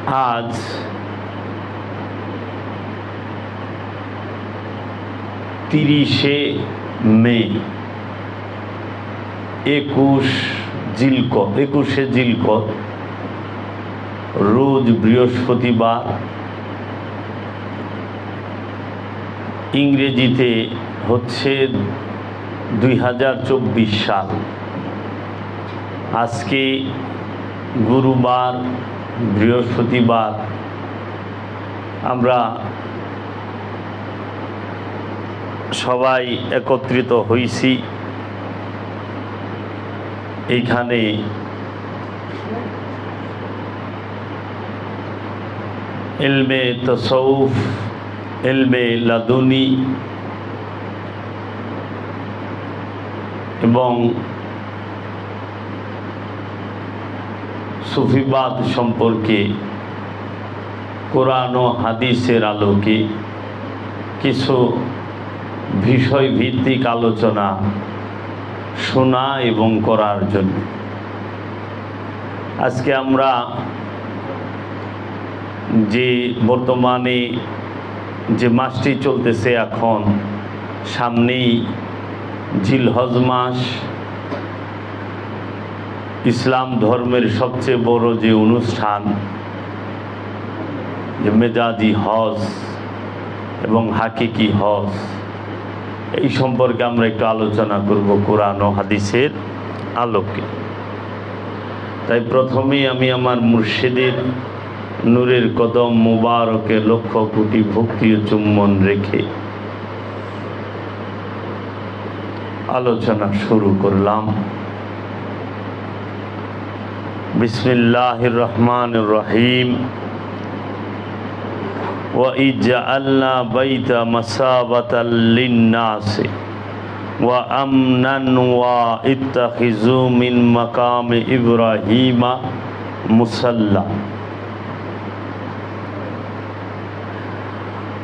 আজ 30শে মে 21শে জিলকদ রোজ বৃহস্পতিবার, ইংরেজিতে হচ্ছে 2024 সাল। আজকে গুরুবার, বৃহস্পতিবার আমরা সবাই একত্রিত হইছি এইখানে ইলমে তাসাউফ, ইলমে লাদুনী এবং সুফিবাদ সম্পর্কে কোরআন ও হাদিসের আলোকে কিছু বিষয়ভিত্তিক আলোচনা শোনা এবং করার জন্য আজকে আমরা যে বর্তমানে যে মাসটি চলতেছে, এখন সামনেই জিলহজ মাস, ইসলাম ধর্মের সবচেয়ে বড় যে অনুষ্ঠান যে মেজাজি হজ এবং হাকিকি হজ, এই সম্পর্কে আমরা একটু আলোচনা করব কোরআন ও হাদিসের আলোকে। তাই প্রথমেই আমি আমার মুর্শিদের নূরের কদম মুবারকে লক্ষ কোটি ভক্তি ও চুম্বন রেখে আলোচনা শুরু করলাম। বিসমিল্লাহির রহমানির রহিম। وَإِذْ جَعَلْنَا بَيْتًا مَثَابَةً لِلنَّاسِ وَأَمْنًا وَاتَّخِذُوا مِنْ مَقَامِ إِبْرَاهِيمَ مُصَلًّى।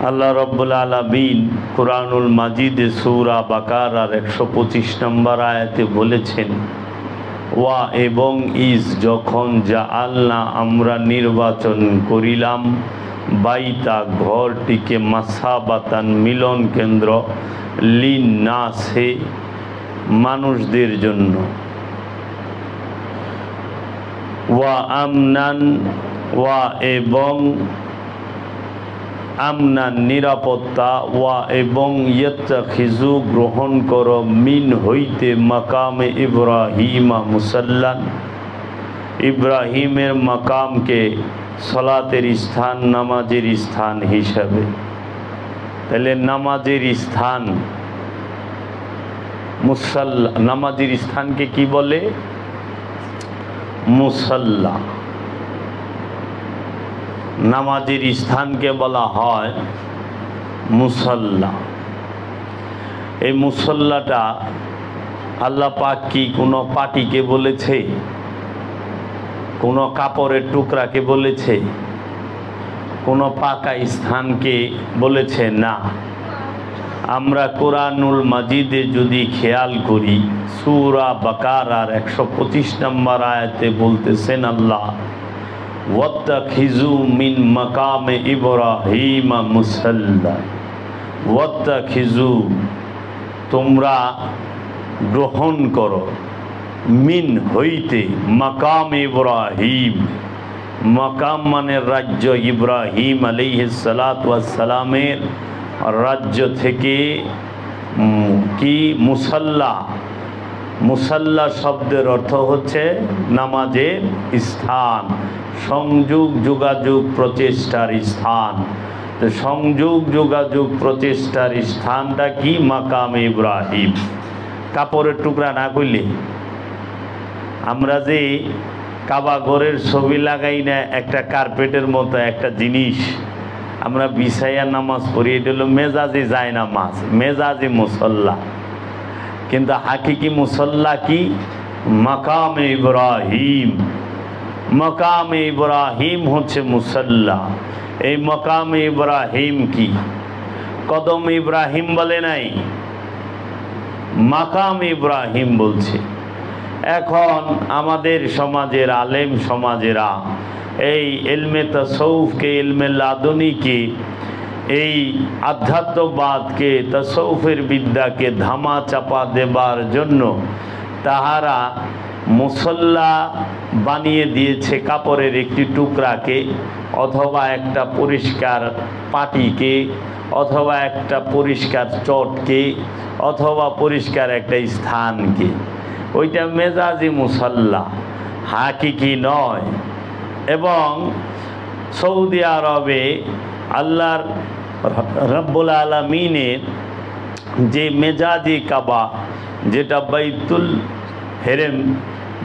আল্লাহ রাব্বুল আলামিন কুরআনুল মাজিদে সূরা বাকারার 125 নম্বর আয়াতে বলেছেন, ওয়া এবং ইজ যখন জাআলনা আমরা নির্বাচন করিলাম, বাইতা ঘরটিকে, মাসাবাতান মিলন কেন্দ্র, লিন্নাসে মানুষদের জন্য, ওয়া আমনান ওয়া এবং আমনান নিরাপত্তা, ওয়া এবং ইয়াত্তাখিজু গ্রহণ করো, মিন হইতে, মাকামে ইব্রাহিমা মুসাল্লান ইব্রাহিমের মাকামকে সলাতের স্থান, নামাজের স্থান হিসাবে। তাহলে নামাজের স্থান মুসাল্লা, নামাজের স্থানকে কি বলে? মুসাল্লা। নামাজের স্থানকে বলা হয় মুসাল্লা। এই মুসাল্লাটা আল্লাহ পাক কি কোনো পাটিকে বলেছে? কোনো কাপড়ের টুকরাকে বলেছে? কোনো পাকা স্থানকে বলেছে? না। আমরা কোরআনুল মাজিদে যদি খেয়াল করি, সূরা বাকারার 125 নম্বর আয়াতে বলতেছেন আল্লাহ, ওয়াত্তাখিজু মিন মাকামে ইব্রাহিমা মুসাল্লা। ওয়াত্তাখিজু তোমরা গ্রহণ করো, মিন হইতে, মাকাম ইব্রাহিম, মাকাম মানে রাজ্য, ইব্রাহিম আলাইহিস সালাতু ওয়াস সালামের রাজ্য থেকে কি মুসাল্লা। মুসাল্লা শব্দের অর্থ হচ্ছে নামাজের স্থান, সংযোগ যোগাযোগ প্রচেষ্টার স্থান। তো সংযোগ যোগাযোগ প্রচেষ্টার স্থানটা কি? মাকাম ইব্রাহিম। কাপড়ের টুকরা না করলে আমরা যে কাবা ঘরের ছবি লাগাই না, একটা কার্পেটের মতো একটা জিনিস আমরা বিছাইয়া নামাজ পড়ি, এটা হলো মেজাজি যায় নামাজ, মেজাজি মুসল্লা। কিন্তু হাকিকি মুসল্লা কি? মাকাম ইব্রাহিম। মাকাম ইব্রাহিম হচ্ছে মুসল্লা। এই মাকাম ইব্রাহিম কি? কদম ইব্রাহিম বলে নাই, মাকাম ইব্রাহিম বলছে। এখন আমাদের সমাজের আলেম সমাজেরা এই ইলমে তাসাউফকে, ইলমে লাদুনীকে, এই আধ্যাত্মবাদকে, তাসাউফের বিদ্যাকে ধামা চাপা দেবার জন্য তাহারা মুসল্লা বানিয়ে দিয়েছে কাপড়ের একটি টুকরাকে, অথবা একটা পরিষ্কার পাটিকে, অথবা একটা পরিষ্কার চটকে, অথবা পরিষ্কার একটা স্থানকে। ওইটা মেজাজি মুসল্লা, হাকিকি নয়। এবং সৌদি আরবে আল্লাহর রব্বুল আলামিনের যে মেজাজি কাবা, যেটা বাইতুল হেরেম,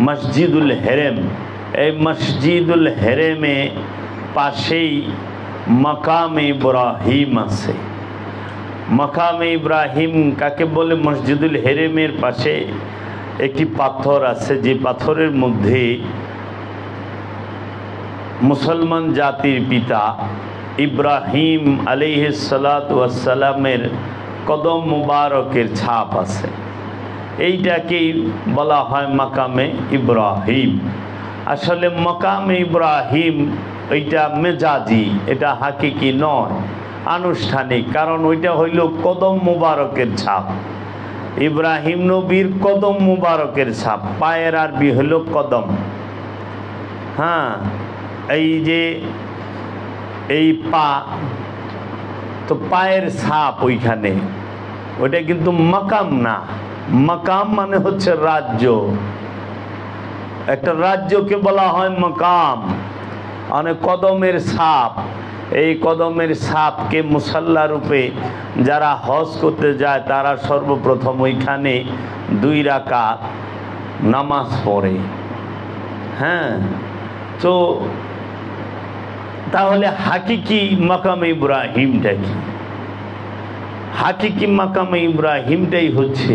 মসজিদুল হেরেম, এই মসজিদুল হেরেমে পাশেই মাকাম ইব্রাহিম আছে। মাকাম ইব্রাহিম কাকে বলে? মসজিদুল হেরেমের পাশে একটি পাথর আছে, যে পাথরের মধ্যে মুসলমান জাতির পিতা ইব্রাহিম আলাইহিস সালাতু ওয়াস সালামের কদম মুবারকের ছাপ আছে। এইটাকেই বলা হয় মাকামে ইব্রাহিম। আসলে মাকামে ইব্রাহিম এইটা মেজাজি, এটা হাকিকি নয়, আনুষ্ঠানিক। কারণ ওইটা হইল কদম মুবারকের ছাপ, ইব্রাহিম নবীর কদম মুবারকের ছাপ। পায়ের আরবি হইল কদম। হ্যাঁ, এই যে এই পা, তো পায়ের ছাপ ওইখানে, ওইটা কিন্তু মাকাম না। মাকাম মানে হচ্ছে রাজ্য, একটা রাজ্যকে বলা হয় মাকাম। অনেক কদমের ছাপ, এই কদমের ছাপকে মুসাল্লা রূপে যারা হজ করতে যায় তারা সর্বপ্রথম ওইখানে 2 রাকাত নামাজ পড়ে। হ্যাঁ, তো তাহলে হাকিকি মাকামে ইব্রাহিমটা কি? হাকিকি মাকামে ইব্রাহিমটাই হচ্ছে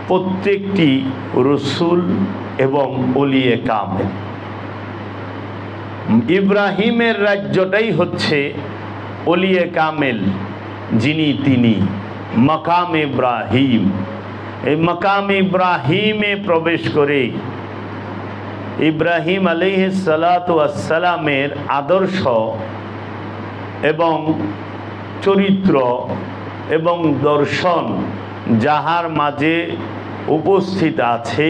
প্রত্যেকটি রসুল এবং ওলিয়ে কামেল। ইব্রাহিমের রাজ্যটাই হচ্ছে ওলিয়ে কামেল, যিনি তিনি মাকাম ইব্রাহিম। এই মাকাম ইব্রাহিমে প্রবেশ করে ইব্রাহিম আলাইহিস সালাতু ওয়াস সালামের আদর্শ এবং চরিত্র এবং দর্শন যাহার মাঝে উপস্থিত আছে,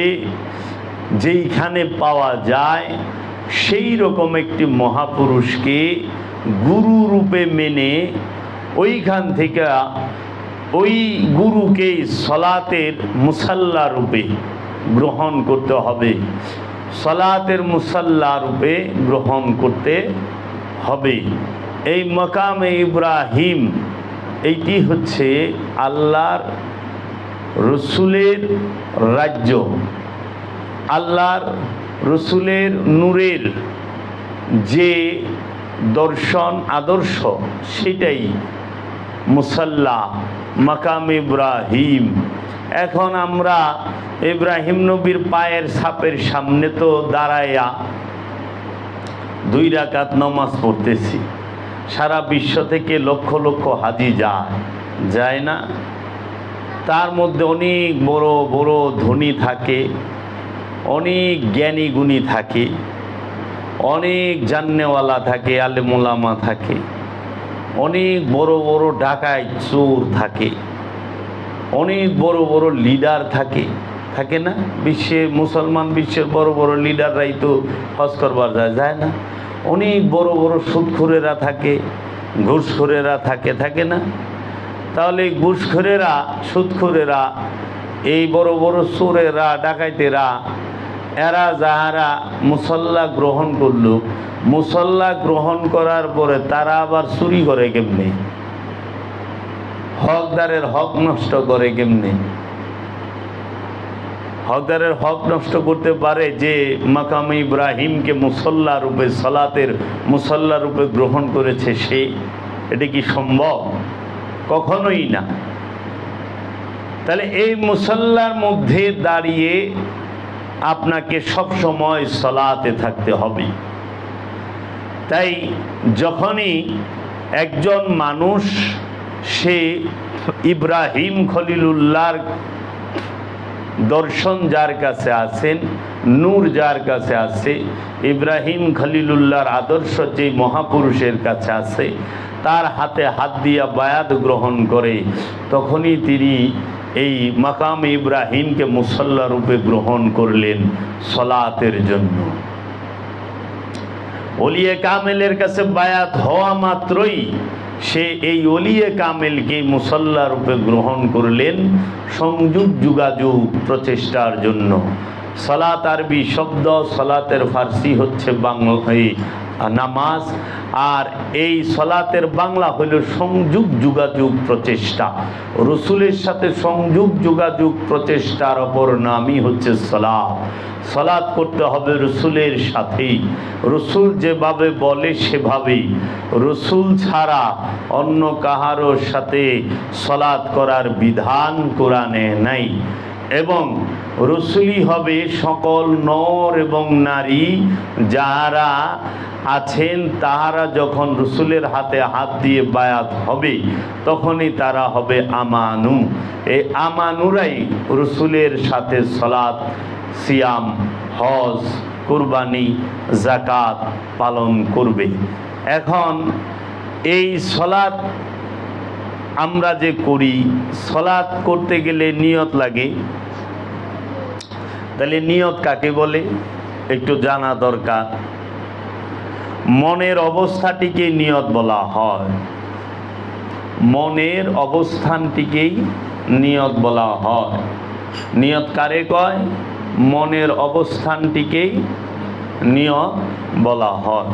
যেইখানে পাওয়া যায়, সেই রকম একটি মহাপুরুষকে গুরু রূপে মেনে ওইখান থেকে ওই গুরুকে সলাতের মুসাল্লা রূপে গ্রহণ করতে হবে, সলাতের মুসাল্লা রূপে গ্রহণ করতে হবে। এই মাকামে ইব্রাহিম এইটি হচ্ছে আল্লাহর রসুলের রাজ্য, আল্লাহর রসুলের নূরের যে দর্শন আদর্শ, সেটাই মুসাল্লা, মাকাম ইব্রাহিম। এখন আমরা ইব্রাহিম নবীর পায়ের ছাপের সামনে তো দাঁড়াইয়া 2 রাকাত নামাজ পড়তেছি। সারা বিশ্ব থেকে লক্ষ লক্ষ হাজি যায় না? তার মধ্যে অনেক বড় বড় ধনী থাকে, অনেক জ্ঞানী গুণী থাকে, অনেক জান্নেওয়ালা থাকে, আলেম ওলামা থাকে, অনেক বড় বড় ডাকাত চোর থাকে, অনেক বড় বড় লিডার থাকে না? বিশ্বের মুসলমান বিশ্বের বড় বড় লিডাররাই তো হজ করবার যায় না? অনেক বড় বড় সুদখোরেরা থাকে, ঘুষখোরেরা থাকে না? তাহলে ঘুষখোরেরা, সুদখোরেরা, এই বড় বড় চোরেরা, ডাকাইতেরা, এরা যাহারা মুসল্লা গ্রহণ করল, মুসল্লা গ্রহণ করার পরে তারা আবার চুরি করে কেমনে? হকদারের হক নষ্ট করে কেমনে? হকদারের হক নষ্ট করতে পারে যে মাকাম ইব্রাহিমকে মুসল্লা রূপে, সালাতের মুসল্লা রূপে গ্রহণ করেছে সে? এটা কি সম্ভব? কখনোই না। তাহলে এই মুসল্লার মধ্যে দাঁড়িয়ে আপনাকে সব সময় সালাতে থাকতে হবে। তাই যখনই একজন মানুষ সে ইব্রাহিম খলিলুল্লাহর দর্শন যার কাছে আছেন, নূর যার কাছে আছে, ইব্রাহিম খলিলুল্লাহর আদর্শ যে মহাপুরুষের কাছে আছে, তার হাতে হাত দিয়া বায়াত গ্রহণ করে, তখনই তিনি এই মাকাম ইব্রাহিমকে মুসল্লা রূপে গ্রহণ করলেন সলাতের জন্য। ওলিয়ে কামেলের কাছে বায়াত হওয়া মাত্রই সে এই ওলিয়ে কামেলকে মুসল্লা রূপে গ্রহণ করলেন সংযোগ যোগাযোগ প্রচেষ্টার জন্য। সালাত আরবি শব্দ, সালাতের ফার্সি হচ্ছে বাংলা নামাজ, আর এই সালাতের বাংলা হইল সংযোগ যোগাযোগ প্রচেষ্টা। রসুলের সাথে সংযোগ যোগাযোগ প্রচেষ্টার অপর নামই হচ্ছে সালাত। সালাত করতে হবে রসুলের সাথেই, রসুল যেভাবে বলে সেভাবেই। রসুল ছাড়া অন্য কাহারও সাথে সালাত করার বিধান কোরআনে নাই। এবং রসুলই হবে সকল নর এবং নারী যারা আছেন, তাহারা যখন রসুলের হাতে হাত দিয়ে বায়াত হবে তখনই তারা হবে আমানু। এই আমানুরাই রসুলের সাথে সালাত, সিয়াম, হজ, কুরবানি, যাকাত পালন করবে। এখন এই সালাত আমরা যে করি, সালাত করতে গেলে নিয়ত লাগে। তাহলে নিয়ত কাকে বলে একটু জানা দরকার। মনের অবস্থাটিকে নিয়ত বলা হয়, মনের অবস্থানটিকেই নিয়ত বলা হয়। নিয়ত কারে কয়? মনের অবস্থানটিকেই নিয়ত বলা হয়।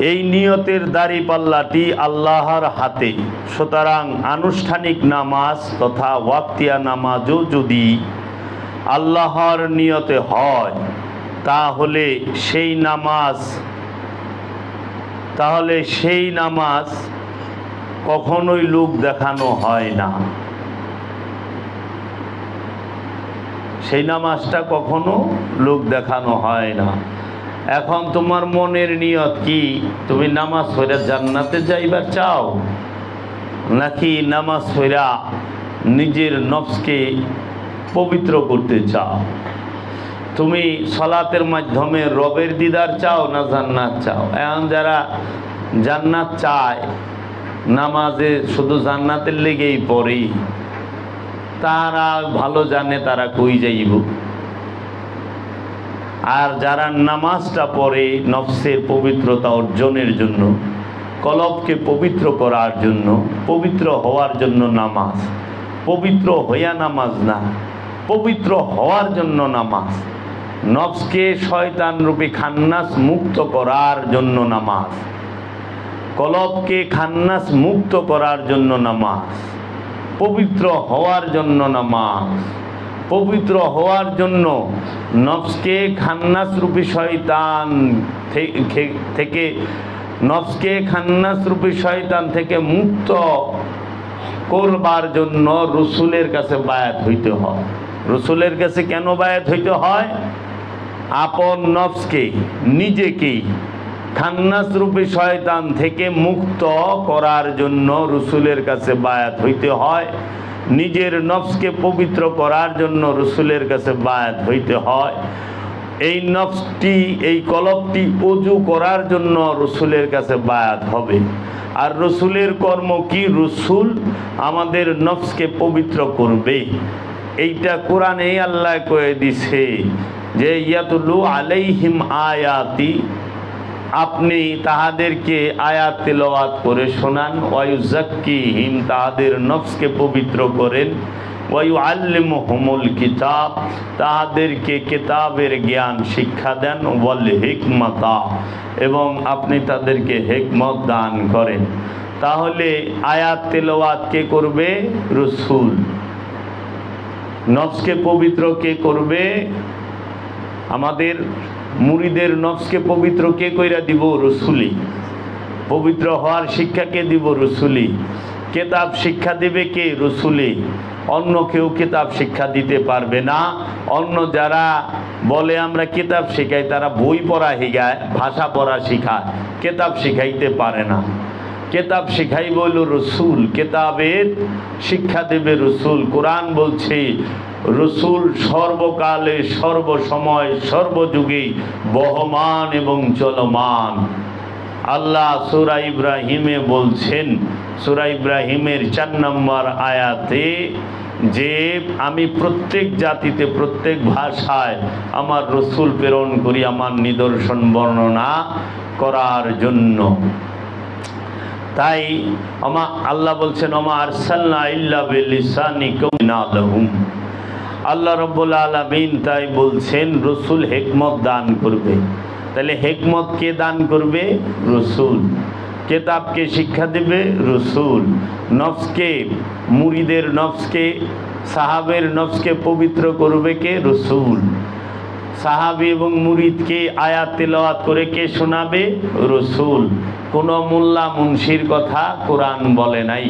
এই নিয়তের দাড়িপাল্লাটি আল্লাহর হাতে। সুতরাং আনুষ্ঠানিক নামাজ তথা ওয়াক্তিয়া নামাজও যদি আল্লাহর নিয়তে হয় তাহলে সেই নামাজ কখনোই লোক দেখানো হয় না। সেই নামাজটা কখনো লোক দেখানো হয় না। এখন তোমার মনের নিয়ত কি? তুমি নামাজ পড়া জান্নাতে যাইবার চাও, নাকি নামাজ পড়া নিজের নফসকে পবিত্র করতে চাও? তুমি সালাতের মাধ্যমে রবের দিদার চাও না জান্নাত চাও? এখন যারা জান্নাত চায়, নামাজে শুধু জান্নাতের লেগেই পড়ে, তারা ভালো জানে তারা কই যাইব। আর যারা নামাজটা পড়ে নফসের পবিত্রতা অর্জনের জন্য, কলবকে পবিত্র করার জন্য, পবিত্র হওয়ার জন্য নামাজ, পবিত্র হইয়া নামাজ না, পবিত্র হওয়ার জন্য নামাজ, নফসকে শয়তান রূপী খান্নাস মুক্ত করার জন্য নামাজ, কলবকে খান্নাস মুক্ত করার জন্য নামাজ, পবিত্র হওয়ার জন্য নামাজ, পবিত্র হওয়ার জন্য নফসকে খান্নাস রূপী শয়তান থেকে, নফসকে খান্নাস রূপী শয়তান থেকে মুক্ত করবার জন্য রসুলের কাছে বায়াত হইতে হয়। রসুলের কাছে কেন বায়াত হইতে হয়? আপন নফসকে, নিজেকেই খান্নাস রূপী শয়তান থেকে মুক্ত করার জন্য রসুলের কাছে বায়াত হইতে হয়। নিজের নফসকে পবিত্র করার জন্য রসুলের কাছে বায়াত হইতে হয়। এই নফসটি, এই কলবটি ওযু করার জন্য রসুলের কাছে বায়াত হবে। আর রসুলের কর্ম কি? রসুল আমাদের নফসকে পবিত্র করবে। এইটা কোরআনে আল্লাহ কয়ে দিছে যে ইয়াতুলু আলাইহিম আয়াতি, আপনি তাহাদেরকে আয়াত তেলাওয়াত করে শোনান, ওয়ায়ুযাক্কিহিম, তাহাদের নফসকে পবিত্র করেন, ওয়ায়ুআল্লিমুহুমুল কিতাব, তাহাদেরকে কিতাবের জ্ঞান শিক্ষা দেন, ওয়াল হিকমাতা, এবং আপনি তাদেরকে হিকমত দান করেন। তাহলে আয়াত তেলাওয়াত কে করবে? রসুল। নফসকে পবিত্র কে করবে? আমাদের মুরিদের নফসকে পবিত্র কে কইরা দিব? রসুলি। পবিত্র হওয়ার শিক্ষা কে দিব? রসুলি। কিতাব শিক্ষা দেবে কে? রসুলি। অন্য কেউ কিতাব শিক্ষা দিতে পারবে না। অন্য যারা বলে আমরা কিতাব শিখাই, তারা বই পড়া শিখায়, ভাষা পড়া শিখায়, কিতাব শিখাইতে পারে না। কেতাব শিখাইব হলো রসুল, কেতাবের শিক্ষা দেবে রসুল। কোরআন বলছে রসুল সর্বকালে সর্বসময় সর্বযুগে বহমান এবং চলমান। আল্লাহ সূরা ইব্রাহিমে বলছেন, সূরা ইব্রাহিমের 4 নম্বর আয়াতে, যে আমি প্রত্যেক জাতিতে প্রত্যেক ভাষায় আমার রসুল প্রেরণ করি আমার নিদর্শন বর্ণনা করার জন্য। তাই আল্লাহ বলছেন ওমা আরসালনা ইল্লা বিলিসানি কওমিন লাহুম। আল্লাহ রাব্বুল আলামিন তাই বলছেন রসুল হিকমত দান করবে। তাহলে হিকমত কে দান করবে? রসুল। কেতাবকে শিক্ষা দেবে রসুল। নফসকে, মুরিদের নফসকে, সাহাবের নফসকে পবিত্র করবে কে? রসুল। সাহাবী এবং মুরিদকে আয়াত তেলাওয়াত করে কে শোনাবে? রসুল। কোনো মোল্লা মুন্সির কথা কোরআন বলে নাই।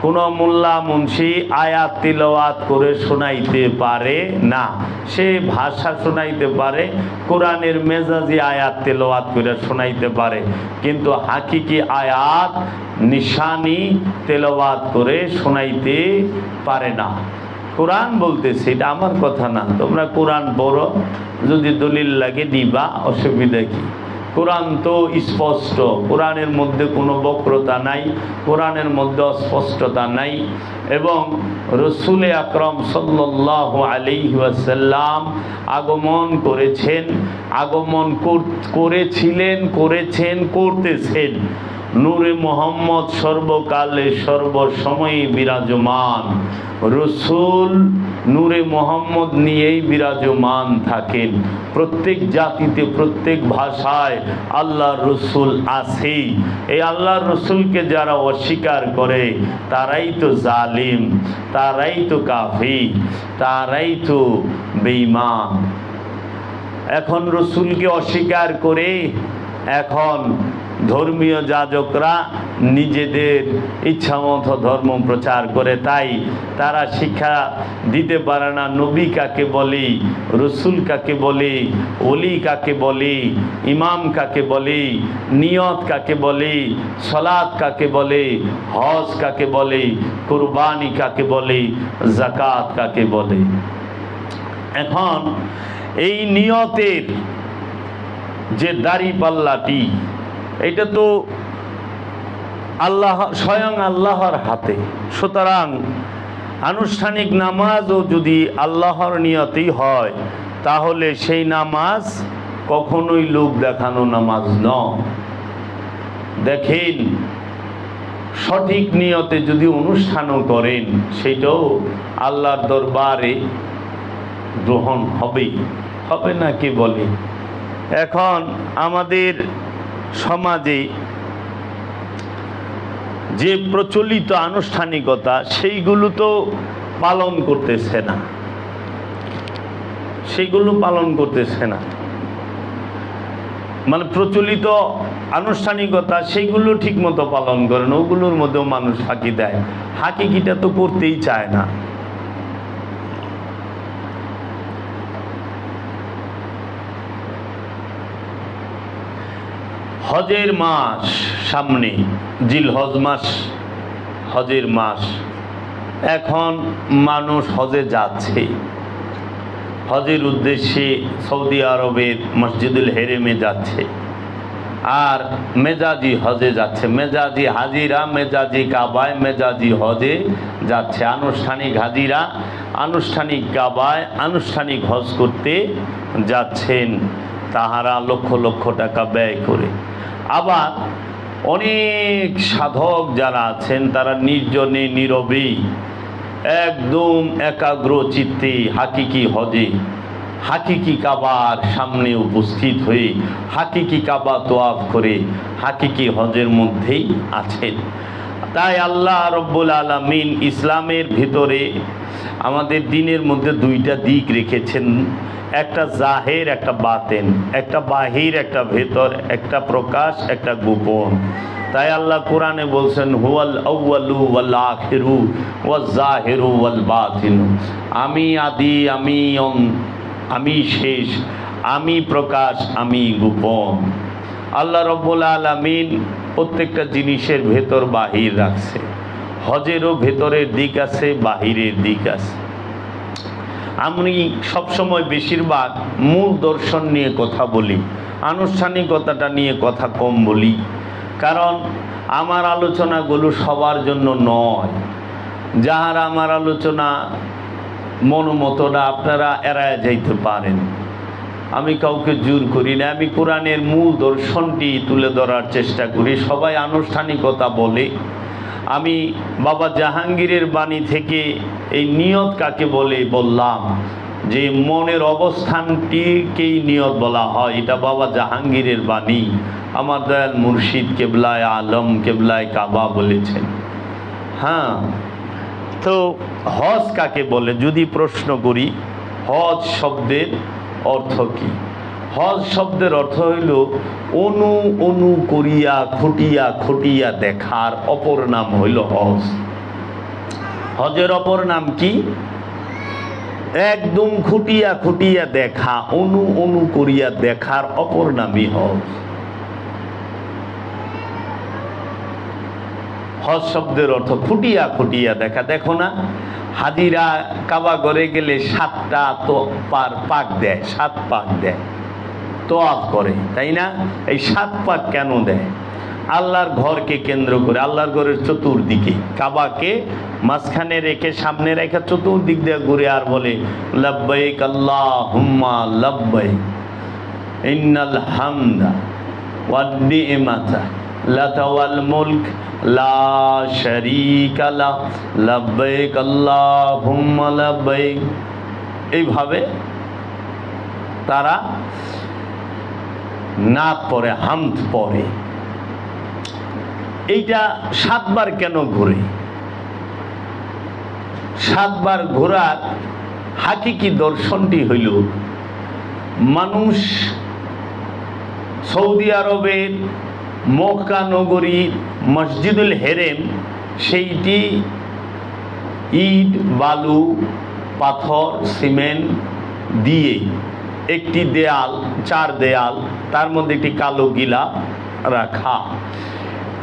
কোনো মোল্লা মুন্সি আয়াত তিলাওয়াত করে শোনাইতে পারে না। সে ভাষা শোনাইতে পারে, কোরআনের মেজাজি আয়াত তিলাওয়াত করে শোনাইতে পারে, কিন্তু হাকিকি আয়াত নিশানি তিলাওয়াত করে শোনাইতে পারে না। কোরআন বলতেছে, এটা আমার কথা না। তোমরা কোরআন পড়ো, যদি দলিল লাগে দিবা, অসুবিধা কি? কোরআন তো স্পষ্ট, কোরআনের মধ্যে কোনো বক্রতা নাই, কোরআনের মধ্যে অস্পষ্টতা নাই। এবং রসুল আকরাম সাল্লাল্লাহু আলাইহি ওয়াসাল্লাম আগমন করেছেন, আগমন করেছিলেন, করেছেন, করতেছেন। নূরে মোহাম্মদ সর্বকালে সর্বসময়ে বিরাজমান। রসুল নূরে মোহাম্মদ নিয়েই বিরাজমান থাকেন। প্রত্যেক জাতিতে প্রত্যেক ভাষায় আল্লাহর রসুল আছেই। এই আল্লাহর রসুলকে যারা অস্বীকার করে তারাই তো জালিম, তারাই তো কাফির, তারাই তো বেঈমান। এখন রসুলকে অস্বীকার করে এখন ধর্মীয় যাজকরা নিজেদের ইচ্ছামতো ধর্ম প্রচার করে। তাই তারা শিক্ষা দিতে পারে না নবী কাকে বলি, রসুল কাকে বলি, ওলি কাকে বলি, ইমাম কাকে বলি, নিয়ত কাকে বলি, সলাত কাকে বলে, হজ কাকে বলে, কুরবানি কাকে বলে, যাকাত কাকে বলে। এখন এই নিয়তের যে দাড়িপাল্লাটি, এটা তো আল্লাহ, স্বয়ং আল্লাহর হাতে। সুতরাং আনুষ্ঠানিক নামাজও যদি আল্লাহর নিয়তেই হয়, তাহলে সেই নামাজ কখনোই লোক দেখানো নামাজ নয়। দেখেন, সঠিক নিয়তে যদি অনুষ্ঠানও করেন, সেটাও আল্লাহর দরবারে গ্রহণ হবে, হবে না কি বলে? এখন আমাদের সমাজে যে প্রচলিত আনুষ্ঠানিকতা, সেইগুলো তো পালন করতেছে না, সেইগুলো পালন করতেছে না। মানে প্রচলিত আনুষ্ঠানিকতা সেইগুলো ঠিক মতো পালন করে না, ওগুলোর মধ্যেও মানুষ ফাঁকি দেয়। হাকিকিটা তো করতেই চায় না। হজের মাস সামনে, জিলহজ মাস হজের মাস। এখন মানুষ হজে যাচ্ছে, হজের উদ্দেশ্যে সৌদি আরবের মসজিদুল হেরেমে যাচ্ছে, আর মেজাজি হজে যাচ্ছে। মেজাজি হাজিরা মেজাজি কাবায়, মেজাজি হজে যাচ্ছে। আনুষ্ঠানিক হাজিরা আনুষ্ঠানিক কাবায় আনুষ্ঠানিক হজ করতে যাচ্ছেন, তাহারা লক্ষ লক্ষ টাকা ব্যয় করে। আবার অনেক সাধক যারা আছেন, তারা নির্জনে নীরবে একদম একাগ্র চিত্তে হাকিকি হজে, হাকিকি কাবার সামনে উপস্থিত হয়ে হাকিকি কাবা তোয়াফ করে হাকিকি হজের মধ্যেই আছেন। তাই আল্লাহ রব্বুল আলামিন ইসলামের ভিতরে আমাদের দিনের মধ্যে দুইটা দিক রেখেছেন, একটা জাহের, একটা বাতেন, একটা বাহির, একটা ভেতর, একটা প্রকাশ, একটা গোপন। তাই আল্লাহ কোরআনে বলছেন হুয়াল আউয়ালু ওয়াল আখিরু ওয়াজ জাহিরু ওয়াল বাতিনু। আমি আদি, আমি শেষ, আমি প্রকাশ, আমি গোপন। আল্লাহ রব্বুল আলামিন প্রত্যেকটা জিনিসের ভেতর বাহির রাখছে। হজেরও ভেতরের দিক আছে, বাহিরের দিক আছে। আমি সবসময় বেশিরভাগ মূল দর্শন নিয়ে কথা বলি, আনুষ্ঠানিকতাটা নিয়ে কথা কম বলি, কারণ আমার আলোচনাগুলো সবার জন্য নয়। যাহারা আমার আলোচনা মনোমতটা আপনারা এড়ায় যাইতে পারেন, আমি কাউকে জোর করি না। আমি কোরআনের মূল দর্শনটি তুলে ধরার চেষ্টা করি। সবাই আনুষ্ঠানিকতা বলে, আমি বাবা জাহাঙ্গীরের বাণী থেকে এই নিয়ত কাকে বলে বললাম, যে মনের অবস্থানটিকেই নিয়ত বলা হয়। এটা বাবা জাহাঙ্গীরের বাণী, আমার দয়াল মুর্শিদ কেবলায় আলম কেবলায় কাবা বলেছেন। হ্যাঁ, তো হজ কাকে বলে যদি প্রশ্ন করি, হজ শব্দের অর্থ কি? হজ শব্দের অর্থ হইল অনু অনু করিয়া খুটিয়া খুটিয়া দেখার অপর নাম হইল হজ। হজের অপর নাম কি? একদম খুটিয়া খুটিয়া দেখা, অনু অনু করিয়া দেখার অপর নামই হজ। হজ শব্দের অর্থ খুটিয়া খুটিয়া দেখা। দেখো না, হাজিরা কাবা ঘরে গেলে 7টা তো পাক দেয়, 7 পাক দেয়, তোয়াফ করে, তাই না? এই 7 পাক কেন দেয়? আল্লাহর ঘরকে কেন্দ্র করে, আল্লাহর ঘরের চতুর্দিকে, কাবাকে মাঝখানে রেখে সামনে রেখে চতুর্দিক দিয়ে ঘুরে আর বলে লব্বাইক আল্লাহুম্মা লব্বাইক ইন্নাল হামদা ওয়ান নি'মাতা লাকা ওয়াল মুলক লা শারীকা লাহ লব্বাইক আল্লাহুম্মা লব্বাইক। এইভাবে তারা নাত পড়ে, হামদ পড়ে। এইটা 7 বার কেন ঘুরে? 7 বার ঘোরার হাকিকি দর্শনটি হইল, মানুষ সৌদি আরবের মক্কা নগরীর মসজিদুল হেরেম, সেইটি ইট বালু পাথর সিমেন্ট দিয়ে একটি দেয়াল, 4 দেয়াল, তার মধ্যে একটি কালো গিলা রাখা।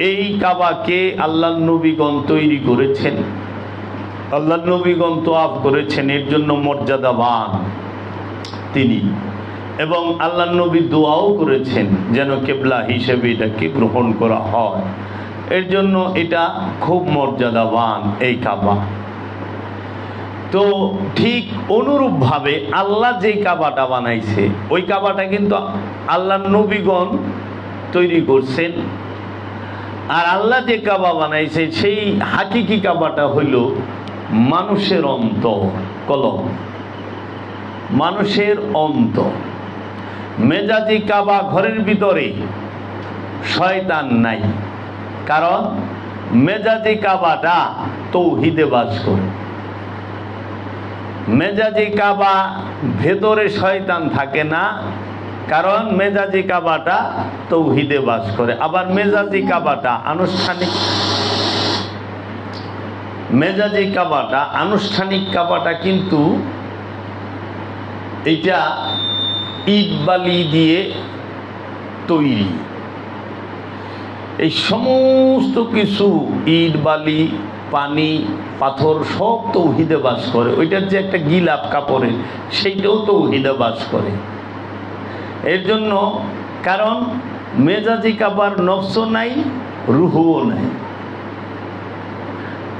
এই কাবাকে আল্লাহর নবীগণ তৈরি করেছেন, আল্লাহর নবীগণ তোয়াফ করেছেন, এর জন্য মর্যাদাবান তিনি। এবং আল্লাহর নবী দোয়াও করেছেন যেন কেবলা হিসেবে এটাকে গ্রহণ করা হয়। এর জন্য এটা খুব মর্যাদাবান এই কাবা। তো ঠিক অনুরূপভাবে আল্লাহ যেই কাবাটা বানাইছে, ওই কাবাটা কিন্তু আল্লাহর নবীগণ তৈরি করছেন। আর আল্লাহ যে কাবা বানাইছে সেই হাকিকি কাবাটা হইল মানুষের অন্তর, কলম, মানুষের অন্তর। মেজাজি কাবা ঘরের ভিতরে শয়তান নাই, কারণ মেজাজি কাবাটা তৌহিদে বাস করে। মেজাজি কাবা ভেতরে শয়তান থাকে না, কারণ মেজাজি কাবাটা তৌহিদে বাস করে। আবার মেজাজি কাবাটা আনুষ্ঠানিক কাবাটা কিন্তু এটা ইট বালি দিয়ে তৈরি। এই সমস্ত কিছু ইট বালি পানি পাথর সব তৌহিদে বাস করে। ওইটার যে একটা গিলাপ কাপড়ের, সেইটাও তৌহিদে বাস করে। এর জন্য, কারণ মেজাজি কাবার নফস নাই, রুহুও নাই,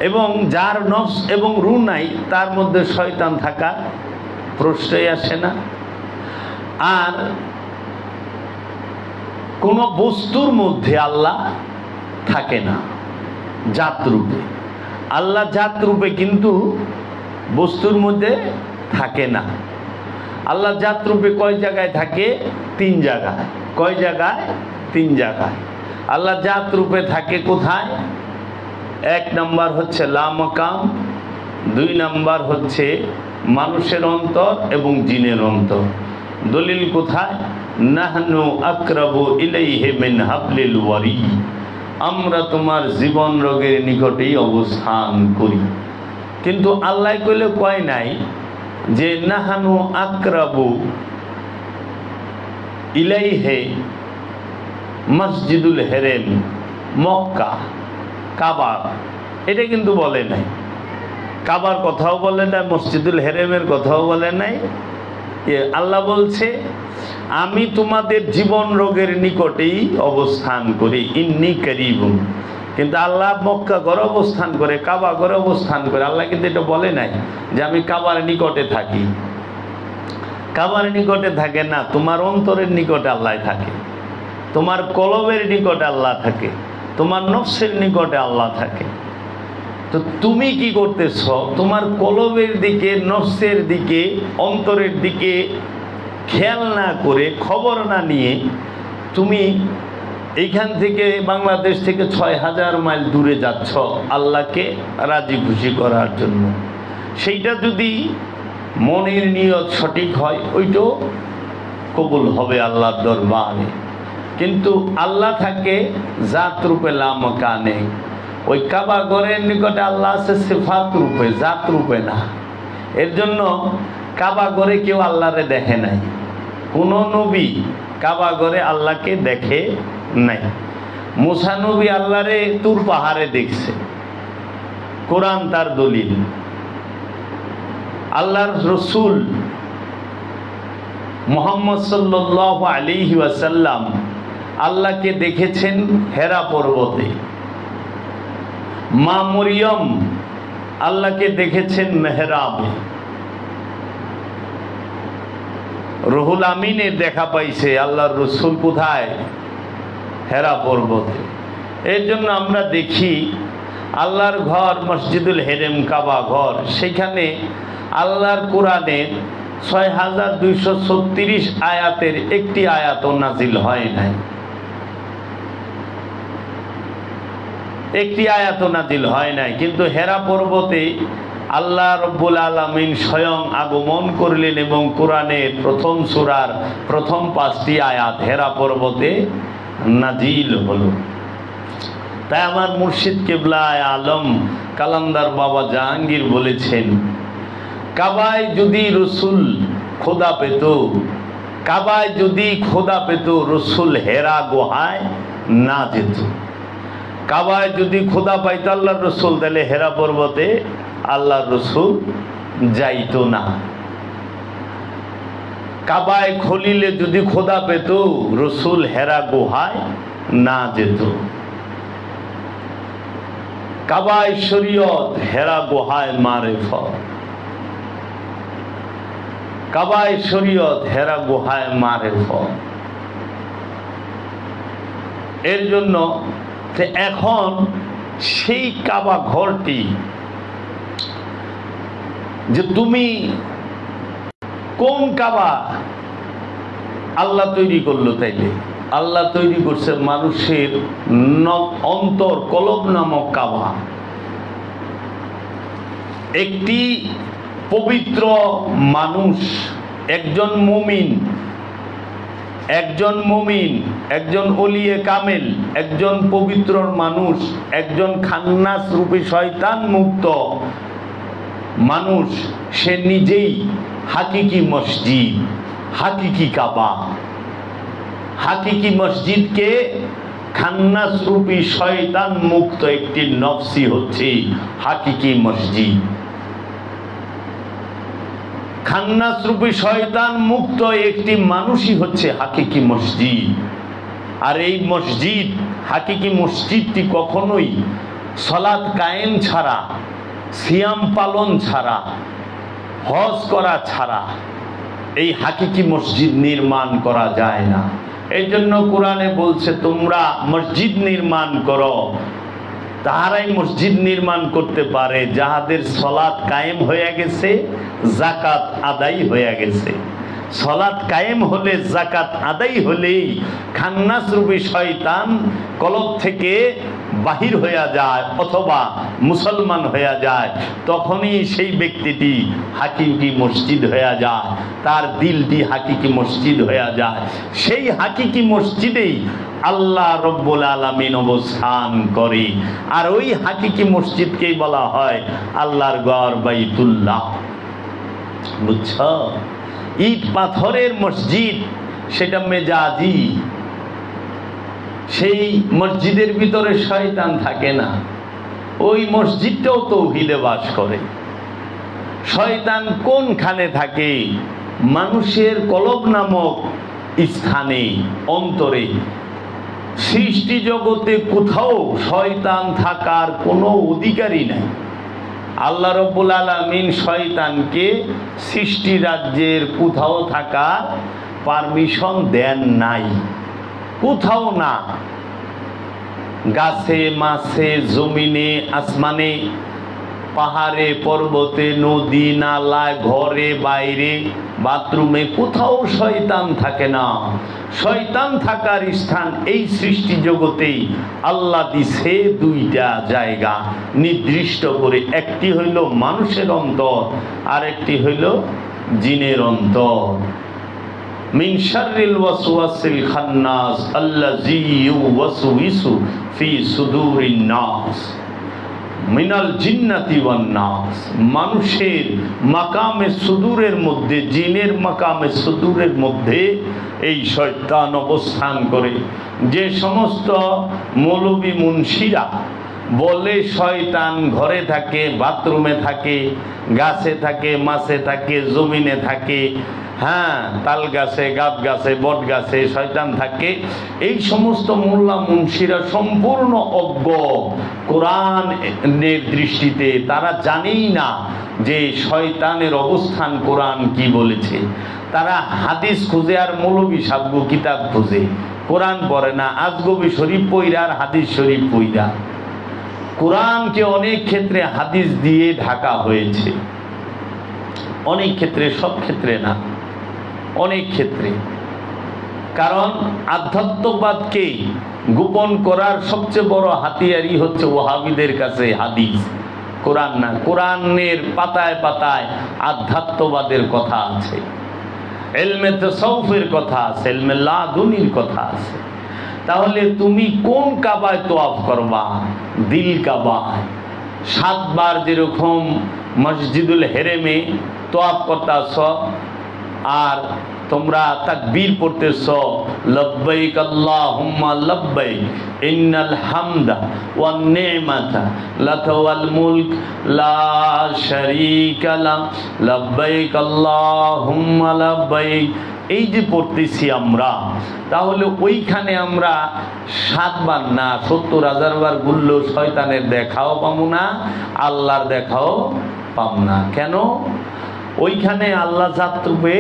এবং যার নফস এবং রুহ নাই তার মধ্যে শয়তান থাকা প্রশ্নই আসে না। আর কোন বস্তুর মধ্যে আল্লাহ থাকে না জাতরূপে। আল্লাহ জাতরূপে কিন্তু বস্তুর মধ্যে থাকে না। আল্লাহ জাতরূপে কয় জায়গায় থাকে? 3 জায়গায়। কয় জায়গায়? 3 জায়গায়। আল্লাহ জাতরূপে থাকে কোথায়? 1 নম্বর হচ্ছে লামাকাম, 2 নম্বর হচ্ছে মানুষের অন্তর এবং জিনের অন্তর। দলিল কোথায়? নাহনু আকরাবু ইলাইহি মিন হাবলিল ওয়ারি, আমরা তোমার জীবন রোগের নিকটেই অবস্থান করি। কিন্তু আল্লাহ কইলে কয় নাই যে নাহানু আকরাবু ইলাইহি মসজিদুল হেরেম, মক্কা, কাবা, এটা কিন্তু বলে নাই। কাবার কথাও বলে নাই, মসজিদুল হেরেমের কথাও বলে নাই। আল্লাহ বলছে আমি তোমাদের জীবন রোগের নিকটেই অবস্থান করি, ইন্নী করিবুন। কিন্তু আল্লাহ মক্কা ঘরে অবস্থান করে, কাবা ঘরে অবস্থান করে। আল্লাহ কিন্তু এটা বলে নাই যে আমি কাবার নিকটে থাকি। কাবার নিকটে থাকে না, তোমার অন্তরের নিকটে আল্লাহ থাকে, তোমার কলবের নিকটে আল্লাহ থাকে, তোমার নফসের নিকটে আল্লাহ থাকে। তো তুমি কি করতেছ? তোমার কলবের দিকে, নফসের দিকে, অন্তরের দিকে খেয়াল না করে, খবর না নিয়ে তুমি এইখান থেকে, বাংলাদেশ থেকে 6000 মাইল দূরে যাচ্ছ আল্লাহকে রাজি খুশি করার জন্য। সেইটা যদি মনের নিয়ত সঠিক হয়, ওইটাও কবুল হবে আল্লাহর দরবারে। কিন্তু আল্লাহ থাকে জাত রূপে, লামকানে। ওই কাবা ঘরের নিকটে আল্লাহ আছে সিফাত রূপে, জাত রূপে না। এর জন্য কাবা ঘরে কেউ আল্লাহরে দেখে নাই, কোন নবী কাবা ঘরে আল্লাহকে দেখে নাই। মুসা নবী আল্লাহরে তুর পাহাড়ে দেখছে, কোরআন তার দলিল। আল্লাহর রসুল মুহাম্মদ সাল্লাল্লাহু আলাইহি ওয়াসাল্লাম আল্লাহকে দেখেছেন হেরা পর্বতে। মা মরিয়ম আল্লাহকে দেখেছেন মেহরাবে। রুহুল আমিনের দেখা পাইছে আল্লাহর রসুল কোথায়? হেরা পর্বতে। এর জন্য আমরা দেখি আল্লাহর ঘর মসজিদুল হেরেম, কাবা ঘর, সেখানে আল্লাহর কোরআনের 6236 আয়াতের একটি আয়াতও নাজিল হয় নাই, একটি আয়াতও নাজিল হয় নাই। কিন্তু হেরা পর্বতে আল্লাহ রব্বুল আলামিন স্বয়ং আগমন করলেন এবং কোরআনের প্রথম সূরার প্রথম 5টি আয়াত হেরা পর্বতে নাজিল হলো। তাই আমার মুর্শিদ কিবলায়ে আলম কালান্দার বাবা জাহাঙ্গীর বলেছেন, কাবায় যদি রসুল খোদা পেত, কাবায় যদি খোদা পেত, রসুল হেরা গুহায় না যেত। কাবায় যদি খোদা পাইত আল্লাহর রসুল, তাহলে হেরা পর্বতে আল্লাহর রসুল যাইতো না। কাবায় খলিলে যদি খোদা পেত, রসুল হেরা গুহায় না যেত। কাবায় শরীয়ত, হেরা গুহায় মারেফত। কাবায় শরীয়ত, হেরা গুহায় মারেফত। এর জন্য এখন সেই কাবা ঘরটি যে তুমি কোন কাবা আল্লাহ তৈরি করলো? তাইলে আল্লাহ তৈরি করছে মানুষের অন্তর, কলব নামক কাবা। একটি পবিত্র মানুষ, একজন মুমিন, একজন ওলিয়ে কামেল, একজন পবিত্র মানুষ, একজন খান্নাস রূপী শয়তান মুক্ত মানুষ, সে নিজেই হাকিকি মসজিদ, হাকিকি কাবা। হাকিকি মসজিদকে খান্নাস রূপী শয়তান মুক্ত একটি নফসি হচ্ছে হাকিকি মসজিদ। খান্নাস রূপী শয়তান মুক্ত একটি মানুষই হচ্ছে হাকিকি মসজিদ। আর এই মসজিদ, হাকিকি মসজিদটি কখনোই সালাত কায়েম ছাড়া, সিয়াম পালন ছাড়া, হজ করা ছাড়া এই হাকিকি মসজিদ নির্মাণ করা যায় না। এই জন্য কোরআনে বলছে তোমরা মসজিদ নির্মাণ করো। তাহারাই মসজিদ নির্মাণ করতে পারে যাহাদের সালাত কায়েম হয়ে গেছে, যাকাত আদায় হয়ে গেছে। সালাত কায়েম হলে, যাকাত আদায় হলেই খান্নাস রূপী শয়তান কলব থেকে বাহির হয়ে যায় অথবা মুসলমান হয়ে যায়, তখনই সেই ব্যক্তিটি হাকিকি মসজিদ হয়ে যায়, তার দিলটি হাকিকি মসজিদ হয়ে যায়। সেই হাকিকি মসজিদেই আল্লাহ রব্বুল আলামিন অবস্থান করে। আর ওই হাকিকি মসজিদকেই বলা হয় আল্লাহর ঘর বাইতুল্লাহ। বুঝছ? ইট পাথরের মসজিদ সেটা মেজাজি, সেই মসজিদের ভিতরে শয়তান থাকে না, ওই মসজিদটাও তৌহিদে বাস করে। শয়তান কোনখানে থাকে? মানুষের কলব নামক স্থানে, অন্তরে। সৃষ্টি জগতে কোথাও শয়তান থাকার কোনো অধিকারই নাই। আল্লাহ রাব্বুল আলামিন শয়তানকে সৃষ্টি রাজ্যের কোথাও থাকার পারমিশন দেন নাই, কোথাও না। গাছে মাছে, জমিনে আসমানে, পাহাড়ে পর্বতে, নদী নালায়, ঘরে বাইরে, বাথরুমে, কোথাও শয়তান থাকে না। শয়তান থাকার স্থান এই সৃষ্টি জগতেই আল্লাহ দিছে দুইটা জায়গা নির্দিষ্ট করে। একটি হইল মানুষের অন্তর, আর একটি হইল জিনের অন্তর। মিন শাররিল ওয়াসওয়াসিল খান্নাস আল্লাযী ইউওয়াসওয়িসু ফি সুদুরিন নাস মিনাল জিন্নাতি ওয়ান নাস। মানুষের মাকামে সুদূরের মধ্যে, জিনের মাকামে সুদূরের মধ্যে এই শয়তান অবস্থান করে। যে সমস্ত মৌলবী মুন্সিরা বলে শয়তান ঘরে থাকে, বাথরুমে থাকে, গাছে থাকে, মাছে থাকে, জমিনে থাকে, হ্যাঁ, তাল গাছে, গাব গাছে, বট গাছে শয়তান থাকে, এই সমস্ত মোল্লা মুন্সিরা সম্পূর্ণ অজ্ঞ কোরআনের দৃষ্টিতে। তারা জানেই না যে শয়তানের অবস্থান কোরআন কি বলেছে। তারা হাদিস খুঁজে আর মৌলবী সাবগু কিতাব খুঁজে, কোরআন পড়ে না। আজগবি শরীফ পইরা আর হাদিস শরীফ পইরা। কোরআনকে অনেক ক্ষেত্রে হাদিস দিয়ে ঢাকা হয়েছে, অনেক ক্ষেত্রে, সব ক্ষেত্রে না, অনেক ক্ষেত্রে। কারণ আধ্যাত্মবাদকে গোপন করার সবচেয়ে বড় হাতিয়ারই হচ্ছে ওয়াহাবিদের কাছে হাদিস, কোরআন না। কোরআনের পাতায় পাতায় আধ্যাত্মবাদের কথা আছে, ইলমে তাসাউফের কথা আছে, ইলমে লাদুনির কথা আছে। তাহলে তুমি কোন কাবায় তোয়াফ করবা? দিল কাবায়। 7 বার যেরকম মসজিদুল হেরেমে তোয়াফ করতেছ, আর তোমরা তাকবীর পড়তেছ, লব্বাইক আল্লাহুম্মা লব্বাইক ইন্নাল হামদা ওয়ান নি'মাতা লাকা ওয়াল মুলক লা শারীকা লাক লব্বাইক আল্লাহুম্মা লব্বাইক, এই যে পড়তেছি আমরা, তাহলে ওইখানে আমরা 7 বার না 70,000 বার ঘুরলেও শয়তানের দেখাও পাবো না, আল্লাহর দেখাও পাবো না। কেন? ওইখানে আল্লাহ জাতরূপে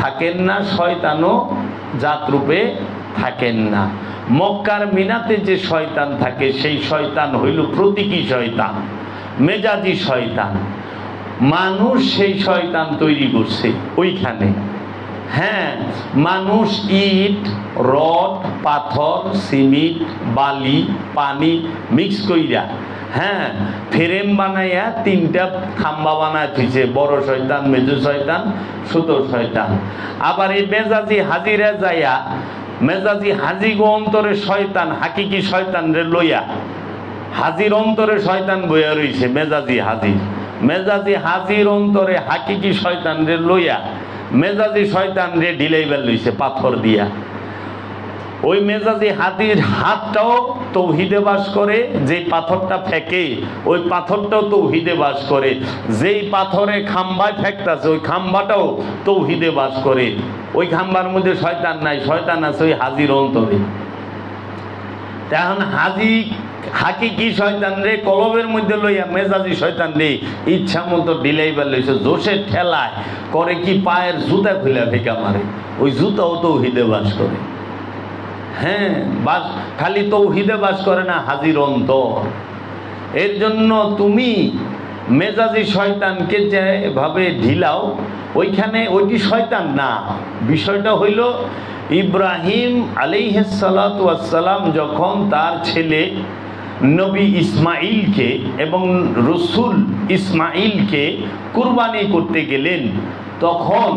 থাকেন না, শয়তানও জাতরূপে থাকেন না। মক্কার মিনাতে যে শয়তান থাকে, সেই শয়তান হইল প্রতীকী শয়তান, মেজাজি শয়তান। মানুষ সেই শয়তান তৈরি করছে ওইখানে। হ্যাঁ, মানুষ ইট, রড, পাথর, সিমেন্ট, বালি, পানি মিক্স কইরা, হ্যাঁ, ফ্রেম বানাইয়া 3টা খাম্বা বানায় দিছে, বড় শয়তান, মেজু শয়তান, ছোট শয়তান। আবার এই মেজাজি হাজিরা যাইয়া, মেজাজি হাজি গো অন্তরে শয়তান, হাকিকি শয়তান রে লইয়া, হাজির অন্তরে শয়তান বইয়া রইছে, মেজাজি হাজির। মেজাজি হাজির অন্তরে হাকিকি শয়তান রে লইয়া, মেজাজি শয়তান রে ঢিলাইবার লইছে পাথর দিয়া। ওই মেজাজি হাতির হাতটাও তৌহিদে বাস করে, যেই পাথরটা ফেকে ওই পাথরটাও তৌহিদে বাস করে, যেই পাথরে খাম্বায় ফেকতাছে ওই খাম্বাটাও তৌহিদে বাস করে। ওই খাম্বার মধ্যে শয়তান নাই, শয়তান আছে ওই হাজির অন্তরে। এখন হাজি হাকিকি শয়তান রে কলবের মধ্যে লইয়া মেজাজি শয়তান রে ইচ্ছা মতো ঢিলাইবার লইছে, জোশের ঠেলায় করে কি পায়ের জুতা খুলে ফেকা মারে, ওই জুতাও তৌহিদে বাস করে। হ্যাঁ, বাস খালি তৌহিদে বাস করে না, হাজির অন্তর। এর জন্য তুমি মেজাজি শয়তানকে যেভাবে ঢিলাও, ওইখানে ওইটি শয়তান না। বিষয়টা হইল ইব্রাহিম আলাইহিস সালাতু ওয়াস সালাম যখন তার ছেলে নবী ইসমাইলকে এবং রসুল ইসমাইলকে কুরবানি করতে গেলেন, তখন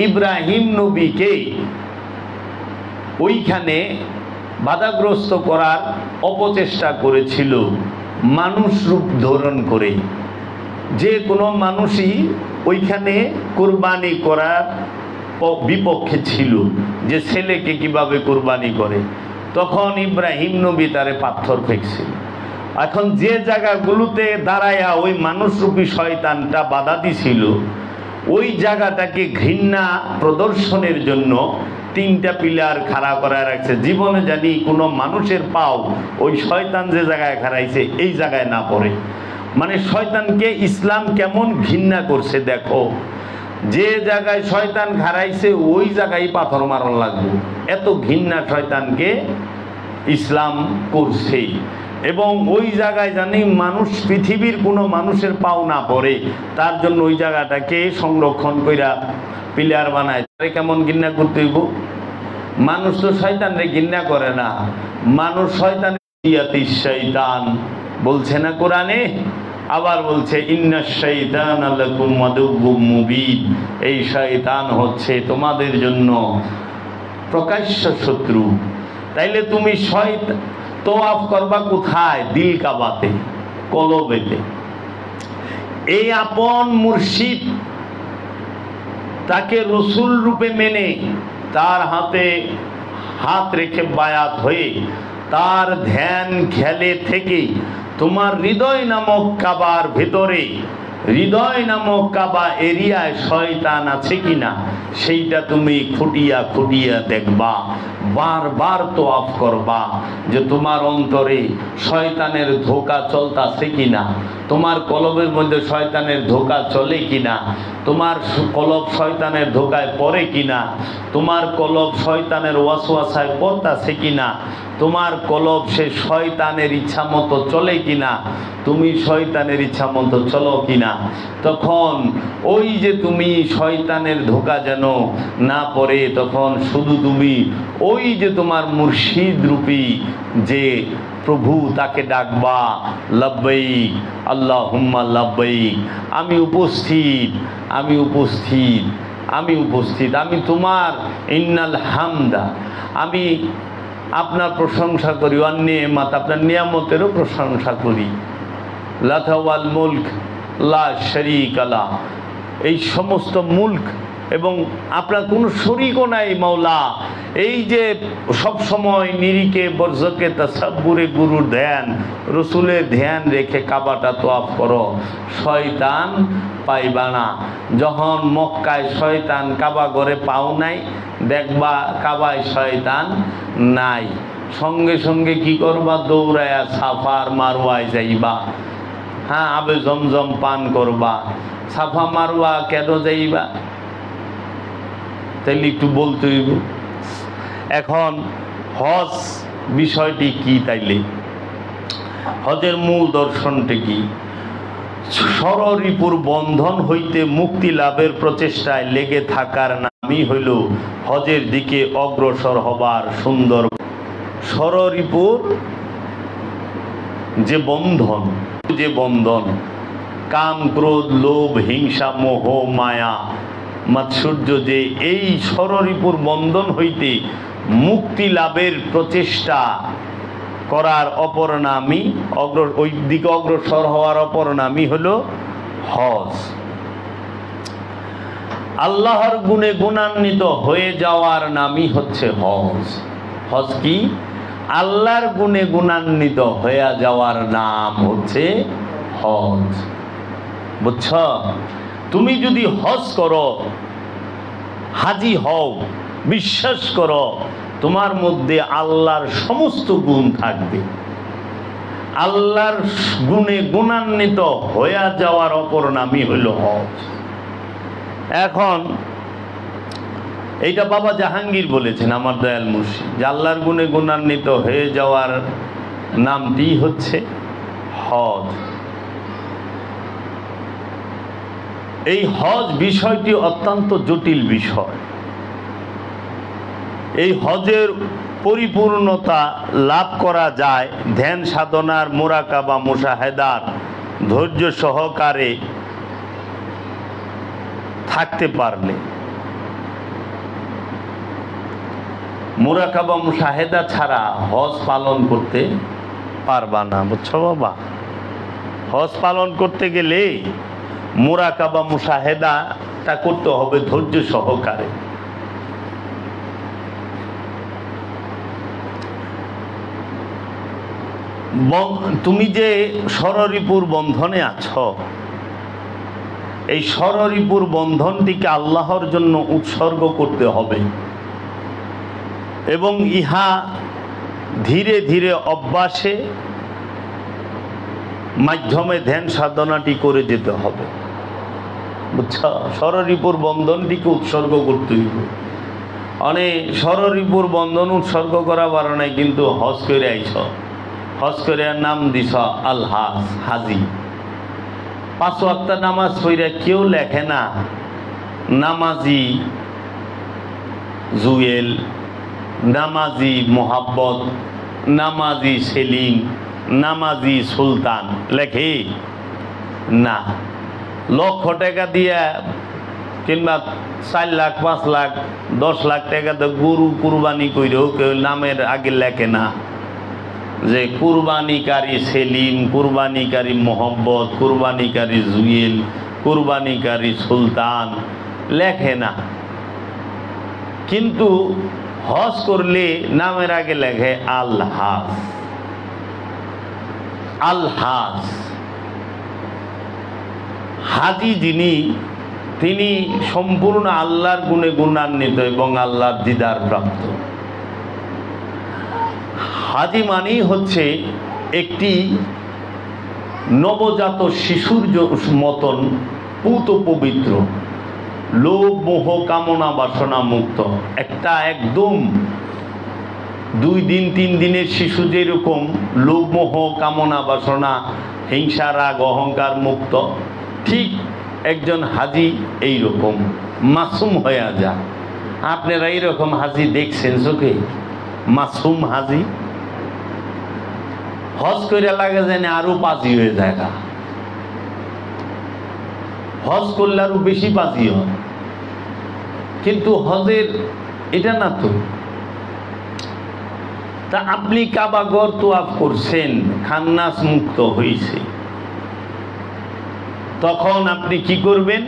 ইব্রাহিম নবীকে ওইখানে বাধাগ্রস্ত করার অপচেষ্টা করেছিল মানুষ রূপ ধারণ করে। যে কোনো মানুষই ওইখানে কুরবানি করার বিপক্ষে ছিল, যে ছেলেকে কিভাবে কুরবানি করে। তখন ইব্রাহিম নবী তারে পাথর ফেকছিল। এখন যে জায়গাগুলোতে দাঁড়ায়া ওই মানুষরূপী শয়তানটা বাধা দিছিল, ওই জায়গাটাকে ঘৃণা প্রদর্শনের জন্য 3টা পিলার খাড়া করা রাখছে। জীবনে জানি কোনো মানুষের পাও ওই শয়তান যে জায়গায় খাড়াইছে এই জায়গায় না পড়ে। মানে শয়তানকে ইসলাম কেমন ঘৃণা করছে দেখো, যে জায়গায় শয়তান খাড়াইছে ওই জায়গায় পাথর মারণ লাগবে, এত ঘৃণা শয়তানকে ইসলাম করছে। এবং ওই জায়গায় জানি মানুষ, পৃথিবীর কোনো মানুষের পাও না পড়ে, তার জন্য ওই জায়গাটাকে সংরক্ষণ কইরা পিলার বানায়। তারে কেমন ঘৃণা করতে হইব? মানুষ তো শয়তানরে ঘৃণা করে না, মানুষ শয়তান শয়তান বলছে না কোরআনে, আবার বলছে ইন্নাশ শাইতানা লাকুম আদুউম মুবিন, এই শয়তান হচ্ছে তোমাদের জন্য প্রকাশ্য শত্রু। তাইলে তুমি তওয়াফ করবা কোথায়? দিল কাবাতে, কলবেতে। এই আপন মুর্শিদ তাকে রসুল রূপে মেনে তার হাতে হাত রেখে বায়াত হয়ে তার ধ্যান খেলে থেকে তোমার হৃদয় নামক কাবার ভেতরে, হৃদয় নামক কাবা এরিয়ায় শয়তান আছে কিনা সেইটা তুমি খুঁটিয়া খুঁটিয়া দেখবা, বারবার তওয়াফ করবা যে তোমার অন্তরে শয়তানের ধোঁকা চলতেছে কিনা, তোমার কলবের মধ্যে শয়তানের ধোঁকা চলে কিনা, তোমার কলব শয়তানের ধোঁকায় পড়ে কিনা, তোমার কলব শয়তানের ওয়াসওয়াসায় পড়তাছে কিনা, তোমার কলব সে শয়তানের ইচ্ছা মতো চলে কিনা, তুমি শয়তানের ইচ্ছা মতো চলো কিনা। তখন ওই যে তুমি শয়তানের ধোঁকা যেন না পড়ে, তখন শুধু তুমি ওই যে তোমার মুর্শিদ রূপী যে প্রভু তাকে ডাকবা, লাব্বাইক আল্লাহুম্মা লাব্বাইক, আমি উপস্থিত, আমি উপস্থিত, আমি উপস্থিত, আমি তোমার ইন্নাল হামদা, আমি আপনার প্রশংসা করি, অন্নেমাত আপনার নিয়ামতেরও প্রশংসা করি, লাথাওয়াল মুলক লা শারীকা লা, এই সমস্ত মুলক এবং আপনার কোনো শরীকও নাই মাওলা। এই যে সব সময় নিরিকে বর্জকে তাসাব্বুরে গুরুর ধ্যান, রসুলের ধ্যান রেখে কাবাটা তওয়াফ করো, শয়তান পাইবা না। যখন মক্কায় শয়তান কাবা ঘরে পাও নাই, দেখবা কাবায় শয়তান নাই, সঙ্গে সঙ্গে কি করবা? দৌড়ায়া সাফার মারওয়ায় যাইবা, হ্যাঁ, আবে জমজম পান করবা। সাফা মারওয়া কেন যাইবা? তাইলে একটু বলতে হইব। এখন হজ বিষয়টি কি? তাইলে হজের মূল দর্শনটি কি? ষড়রিপুর বন্ধন হইতে মুক্তি লাভের প্রচেষ্টায় লেগে থাকার নামই হইল হজের দিকে অগ্রসর হবার সুন্দর। ষড়রিপুর যে বন্ধন, যে বন্ধন, কাম ক্রোধ লোভ হিংসা মোহ মায়া মাৎসর্য, যে এই ষড়রিপুর বন্ধন হইতে মুক্তি লাভের প্রচেষ্টা করার অপর নামই ওই দিকে অগ্রসর হওয়ার অপর নামই হলো হজ। আল্লাহর গুণে গুণান্বিত হয়ে যাওয়ার নামই হচ্ছে হজ। হজ কি? আল্লাহর গুণে গুণান্বিত হয়ে যাওয়ার নাম হচ্ছে হজ। বুঝছ? তুমি যদি হজ করো, হাজি হও, বিশ্বাস করো, তোমার মধ্যে আল্লাহর সমস্ত গুণ থাকবে। আল্লাহর গুণে গুণান্বিত হয়ে যাওয়ার অপর নামই হইল হজ। এখন এইটা বাবা জাহাঙ্গীর বলেছেন, আমার দয়াল মুর্শিদ, যে আল্লাহর গুণে গুণান্বিত হয়ে যাওয়ার নামটি হচ্ছে হজ। এই হজ বিষয়টি অত্যন্ত জটিল বিষয়। এই হজের পরিপূর্ণতা লাভ করা যায় ধ্যান সাধনার, মুরাকাবা, মুশাহেদার ধৈর্য সহকারে থাকতে পারলে। মুরাকাবা মুশাহেদা ছাড়া হজ পালন করতে পারবা না। বুঝছো বাবা? হজ পালন করতে গেলে মুরাকাবা মুশাহেদাটা করতে হবে ধৈর্য সহকারে। তুমি যে শররিপুর বন্ধনে আছো, এই শররিপুর বন্ধনটিকে আল্লাহর জন্য উৎসর্গ করতে হবে এবং ইহা ধীরে ধীরে অভ্যাসে মাধ্যমে ধ্যান সাধনাটি করে যেতে হবে। বুঝছো, শররিপুর বন্ধনটিকে উৎসর্গ করতে হইবে। অনেক শররিপুর বন্ধন উৎসর্গ করা পারো নাই, কিন্তু হজ করে আইছ, হজ করে নাম দিছ আল হাজ, হাজি। 5 ওয়াক্ত নামাজ পড়ে কেউ লেখে না নামাজি জুয়েল, নামাজি মোহাব্বত, নামাজি সেলিম, নামাজি সুলতান, লেখে না। লক্ষ টাকা দিয়া কিংবা 4 লাখ 5 লাখ 10 লাখ টাকা তো গরু কুরবানি কইরেও কেউ নামের আগে লেখে না যে কুরবানিকারী সেলিম, কুরবানিকারী মোহাম্মদ, কুরবানিকারী জুয়েল, কুরবানিকারী সুলতান, লেখে না। কিন্তু হজ করলে নামের আগে লেখে আল হাজ, আল হাজ। হাজি যিনি, তিনি সম্পূর্ণ আল্লাহর গুণে গুণান্বিত এবং আল্লাহর দিদার প্রাপ্ত। হাজি মানেই হচ্ছে একটি নবজাত শিশুর মতন পুত পবিত্র, লোভ মোহ কামনা বাসনা মুক্ত, একটা একদম 2 দিন 3 দিনের শিশু যেরকম লোভ মোহ কামনা বাসনা হিংসা রাগ অহংকার মুক্ত, ঠিক একজন হাজি এইরকম মাসুম হয়ে যায়। আপনারা এইরকম হাজি দেখছেন চোখে? মাসুম হাজি হজ করে লাগে যেন আরো পাজি হয়ে যায়, হজ করলে আরো বেশি পাজি হয়। কিন্তু হজের এটা না তো। তা আপনি কাবাগর তোয়াফ করছেন, খান্নাস মুক্ত হয়েছে, তখন আপনি কি করবেন?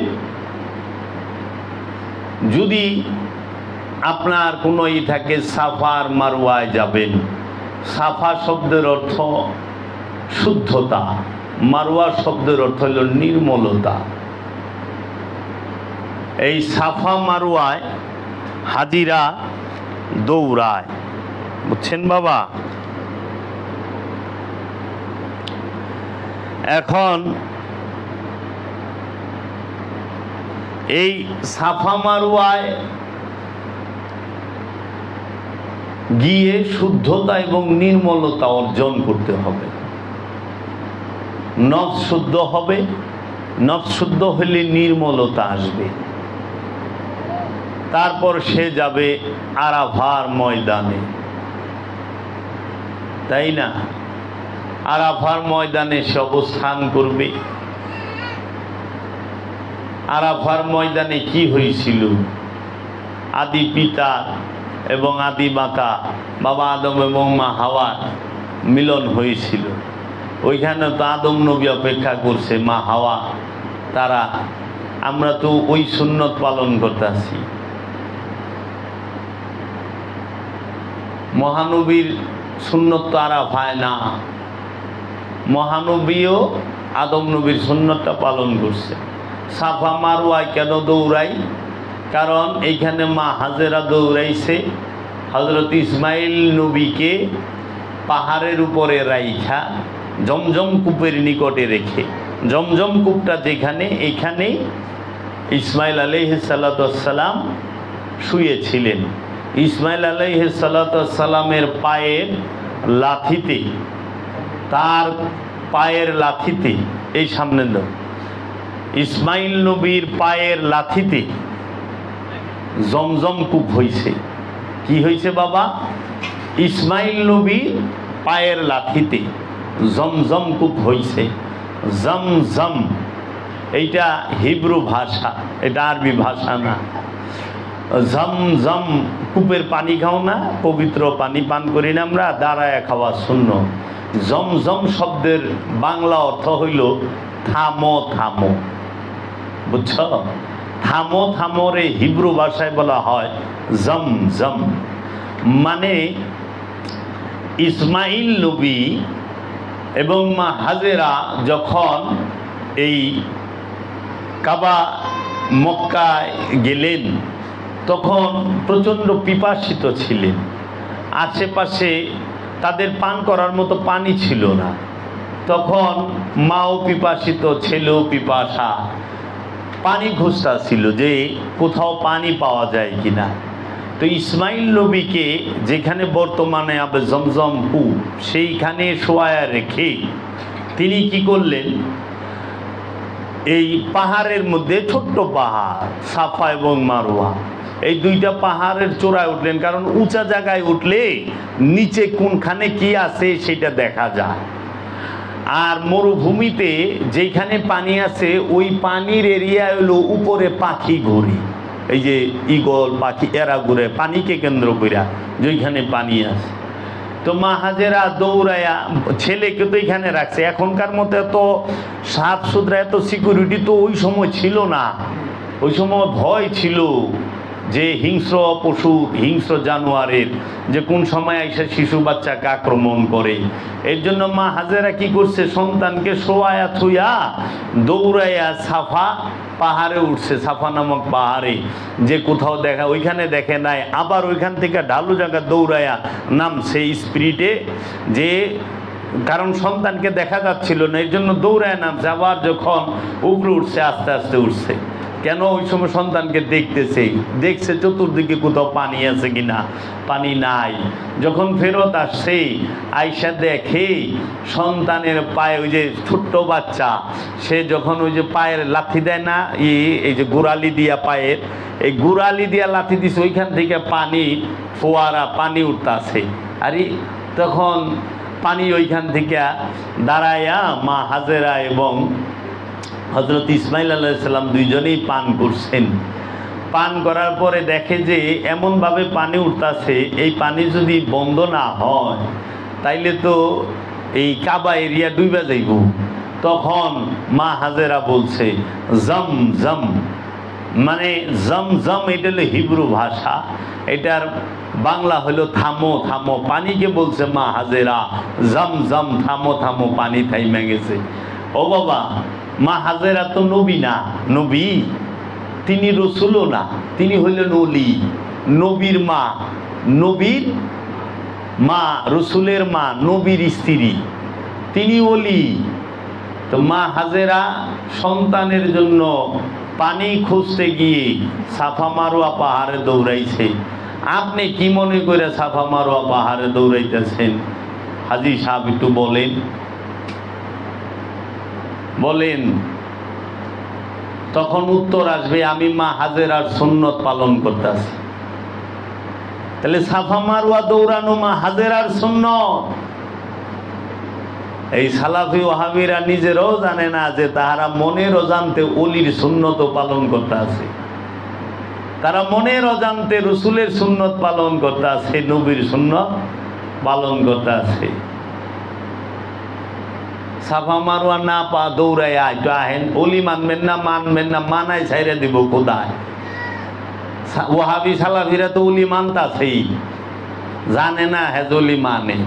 যদি আপনার কোনো থাকে সাফার মারওয়ায় যাবেন। সাফা শব্দের অর্থ শুদ্ধতা, মারওয়া শব্দের অর্থ হল নির্মলতা। এই সাফা মারওয়ায় হাজিরা দৌড়ায়, বুঝছেন বাবা? এখন এই সাফা মারওয়ায় গিয়ে শুদ্ধতা এবং নির্মলতা অর্জন করতে হবে। নফস শুদ্ধ হবে, নফস শুদ্ধ হলে নির্মলতা আসবে। তারপর সে যাবে আরাফার ময়দানে, তাই না? আরাফার ময়দানে সে অবস্থান করবে। আরাফার ময়দানে কি হয়েছিল? আদি পিতা এবং আদি মাতা বাবা আদম এবং মা হাওয়ার মিলন হয়েছিল। ওইখানে তো আদম নবী অপেক্ষা করছে, মা হাওয়া, তারা। আমরা তো ওই সুন্নত পালন করতেছি। মহানবীর সুন্নত তো আরাফায় না, মহানবীও আদম নবীর সুন্নতটা পালন করছে। সাফা মারওয়ায় কেন দৌড়াই? কারণ এইখানে মা হাজেরা দৌড়াইছে হযরত ইসমাইল নবীকে পাহাড়ের উপরে রাইখা জমজম কূপের নিকটে রেখে। জমজম কূপটা যেখানে, এইখানেই ইসমাইল আলাইহিস সালাতু ওয়াস সালাম শুয়েছিলেন। ইসমাইল আলাইহিস সালাতু ওয়াস সালামের পায়ের লাথিতে, তার পায়ের লাথিতে, এই সামনে দাও, ইসমাইল নবীর পায়ের লাথিতে জমজম কূপ হয়েছে। কি হয়েছে বাবা? ইসমাইল নবীর পায়ের লাথিতে জমজম কূপ হয়েছে। জমজম এইটা হিব্রু ভাষা, এটা আরবি ভাষা না। জমজম কূপের পানি খাও না, পবিত্র পানি পান করি না আমরা, দাঁড়ায় খাওয়া শূন্য। জমজম শব্দের বাংলা অর্থ হইল থামো থামো, বুঝছ? থামো থামো রে হিব্রু ভাষায় বলা হয় জমজম। মানে ইসমাইল নবী এবং মা হাজেরা যখন এই কাবা মক্কায় গেলেন তখন প্রচণ্ড পিপাসিত ছিলেন। আশেপাশে তাদের পান করার মতো পানি ছিল না। তখন মাও পিপাসিত, ছেলেও পিপাসা, পানি খুঁজতা ছিল যে কোথাও পানি পাওয়া যায় কিনা। তো ইসমাইল নবীকে যেখানে বর্তমানে আবে জমজম কূপ সেইখানে শোয়া রেখে তিনি কি করলেন, এই পাহাড়ের মধ্যে ছোট্ট পাহাড় সাফা এবং মারওয়া, এই দুইটা পাহাড়ের চূড়ায় উঠলেন। কারণ উঁচা জায়গায় উঠলে নিচে কোনখানে কি আছে সেটা দেখা যায়। আর মরুভূমিতে যেখানে পানি আছে ওই পানির এরিয়া হলো উপরে পাখি ঘুরে, এই যে ঈগল পাখি এরা ঘুরে পানিকে কেন্দ্র কইরা যেখানে পানি আছে। তো মা হাজেরা দৌড়ায়া ছেলেকে তো এখানে রাখছে। এখনকার মতো এত সাফ সুতরা এত সিকিউরিটি তো ওই সময় ছিল না। ওই সময় ভয় ছিল যে হিংস্র পশু, হিংস্র জানোয়ারের যে কোন সময় এসে শিশু বাচ্চাকে আক্রমণ করে। এর জন্য মা হাজেরা কি করছে, সন্তানকে শোয়ায়া থুইয়া দৌড়াইয়া সাফা পাহাড়ে উঠছে, সাফা নামক পাহাড়ে, যে কোথাও দেখা ওইখানে দেখে নাই। আবার ওইখান থেকে ঢালু জায়গা দৌড়াইয়া নামছে স্পিরিটে, যে কারণ সন্তানকে দেখা যাচ্ছিল না এর জন্য দৌড়ায় নামছে। আবার যখন উপরে উঠছে আস্তে আস্তে উঠছে, কেন ওই সময় সন্তানকে দেখছে চতুর্দিকে কোথাও পানি আছে কিনা, পানি নাই। যখন ফেরত আসছে আইসা দেখে সন্তানের পায়ে ওই যে ছোট্ট বাচ্চা, সে যখন ওই যে পায়ের লাথি দেয় না, এই যে গোড়ালি দিয়া পায়ের, এই গোড়ালি দিয়া লাথি দিছে, ওইখান থেকে পানি ফোয়ারা পানি উঠতেছে। আরে তখন পানি ওইখান থেকে দাঁড়াইয়া মা হাজেরা এবং হযরত ইসমাইল আলাইহিস সালাম দুইজনেই পান করছেন। পান করার পরে দেখে যে এমনভাবে পানি উঠতেছে, এই পানি যদি বন্ধ না হয় তাইলে তো এই কাবা এরিয়া ডুবে যাইব। তখন মা হাজেরা বলছে জম জম, মানে জম জম এটা হলো হিব্রু ভাষা, এটার বাংলা হলো থামো থামো। পানিকে বলছে মা হাজেরা জম জম, থামো থামো, পানি থাইমে গেছে। ও বাবা, মা হাজেরা তো নবী না, নবী তিনি রসুলও না, তিনি হইলেন ওলি, নবীর মা, নবীর মা, রসুলের মা, নবীর স্ত্রী, তিনি ওলি। তো মা হাজেরা সন্তানের জন্য পানি খুঁজতে গিয়ে সাফা মারোয়া পাহাড়ে দৌড়াইছে। আপনি কি মনে করে সাফা মারোয়া পাহাড়ে দৌড়াইতেছেন? হাজী সাহেব একটু বলেন, বলেন। তখন উত্তর আসবে আমি মা হাজেরার সুন্নত পালন করতেছি। তাহলে সাফা মারওয়া দৌড়ানো মা হাজেরার সুন্নত। এই সালাফি ওয়াহাবিরা নিজেরাও জানে না যে তাহারা মনের অজান্তে অলির সুন্নত পালন করতে আছে, তারা মনের অজান্তে রসুলের সুন্নত পালন করতে আছে, নবীর সুন্নত পালন করতে আছে। সাফা মারওয়া না পা দৌড়ায় আয় তো আহেন, অলি মানবেন না, মানবেন না, মানায় ছাইরে দিব কোথায়। ওয়াহাবি সালাফিরা তো অলি মানতাছেই, জানে না হ্যাঁ অলি মানে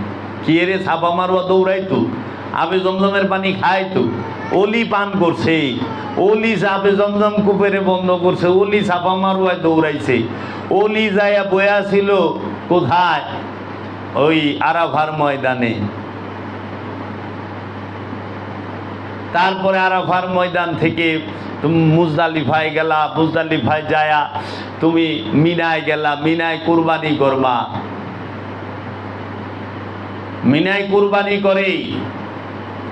কি রে। সাফা মারওয়া দৌড়াইতো, আবে জমজমের পানি খাইতো, অলি পান করছে, অলি আবে জমজম কুপেরে বন্ধ করছে, অলি সাফা মারওয়ায় দৌড়াইছে। অলি যাইয়া বয়া ছিল কোথায়? ওই আরাফার ময়দানে। তারপরে আরাফার ময়দান থেকে তুমি মুজদালিফায় গেলা, মুজদালিফায় যায়া তুমি মিনায় গেলা, মিনায় কুরবানি করবা। মিনায় কুরবানি করে,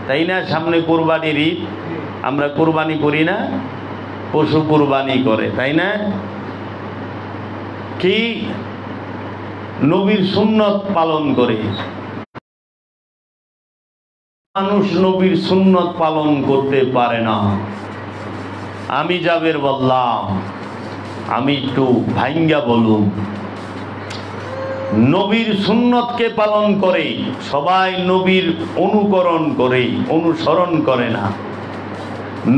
তাই না? সামনে কুরবানির ঈদ, আমরা কুরবানি করি না, পশু কুরবানি করে, তাই না? কি নবীর সুন্নত পালন করে। মানুষ নবীর সুন্নত পালন করতে পারে না। আমি জাবের বললাম, আমি একটু ভাঙ্গা বলুন, নবীর সুন্নতকে পালন করে, সবাই নবীর অনুকরণ করে, অনুসরণ করে না।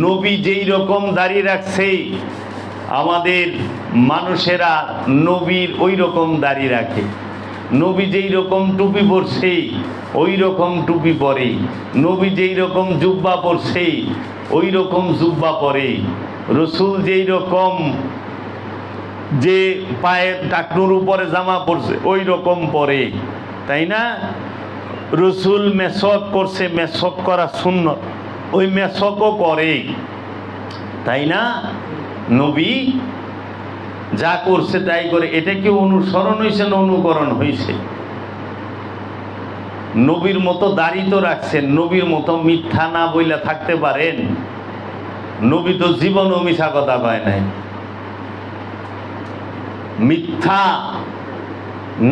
নবী যেই রকম দাঁড়িয়ে রাখছে আমাদের মানুষেরা নবীর ওই রকম দাঁড়িয়ে রাখে। নবী যেই রকম টুপি পরছে ওই রকম টুপি পরে, নবী যেই রকম জুব্বা পরছে ওই রকম জুব্বা পরে, রসুল যেই রকম যে পায়ের টাকনুর উপরে জামা পরছে ওই রকম পরে, তাই না? রসুল মেসক করছে, মেসক করা সুন্নত, ওই মেসকও করে, তাই না? নবী যা করছে তাই করে। এটা কি অনুসরণ হয়েছে না অনুকরণ হয়েছে? নবীর মতো দাড়ি তো রাখছেন, নবীর মতো মিথ্যা না বইলা থাকতে পারেন? নবী তো জীবনও মিথ্যা কথা কয় নাই। মিথ্যা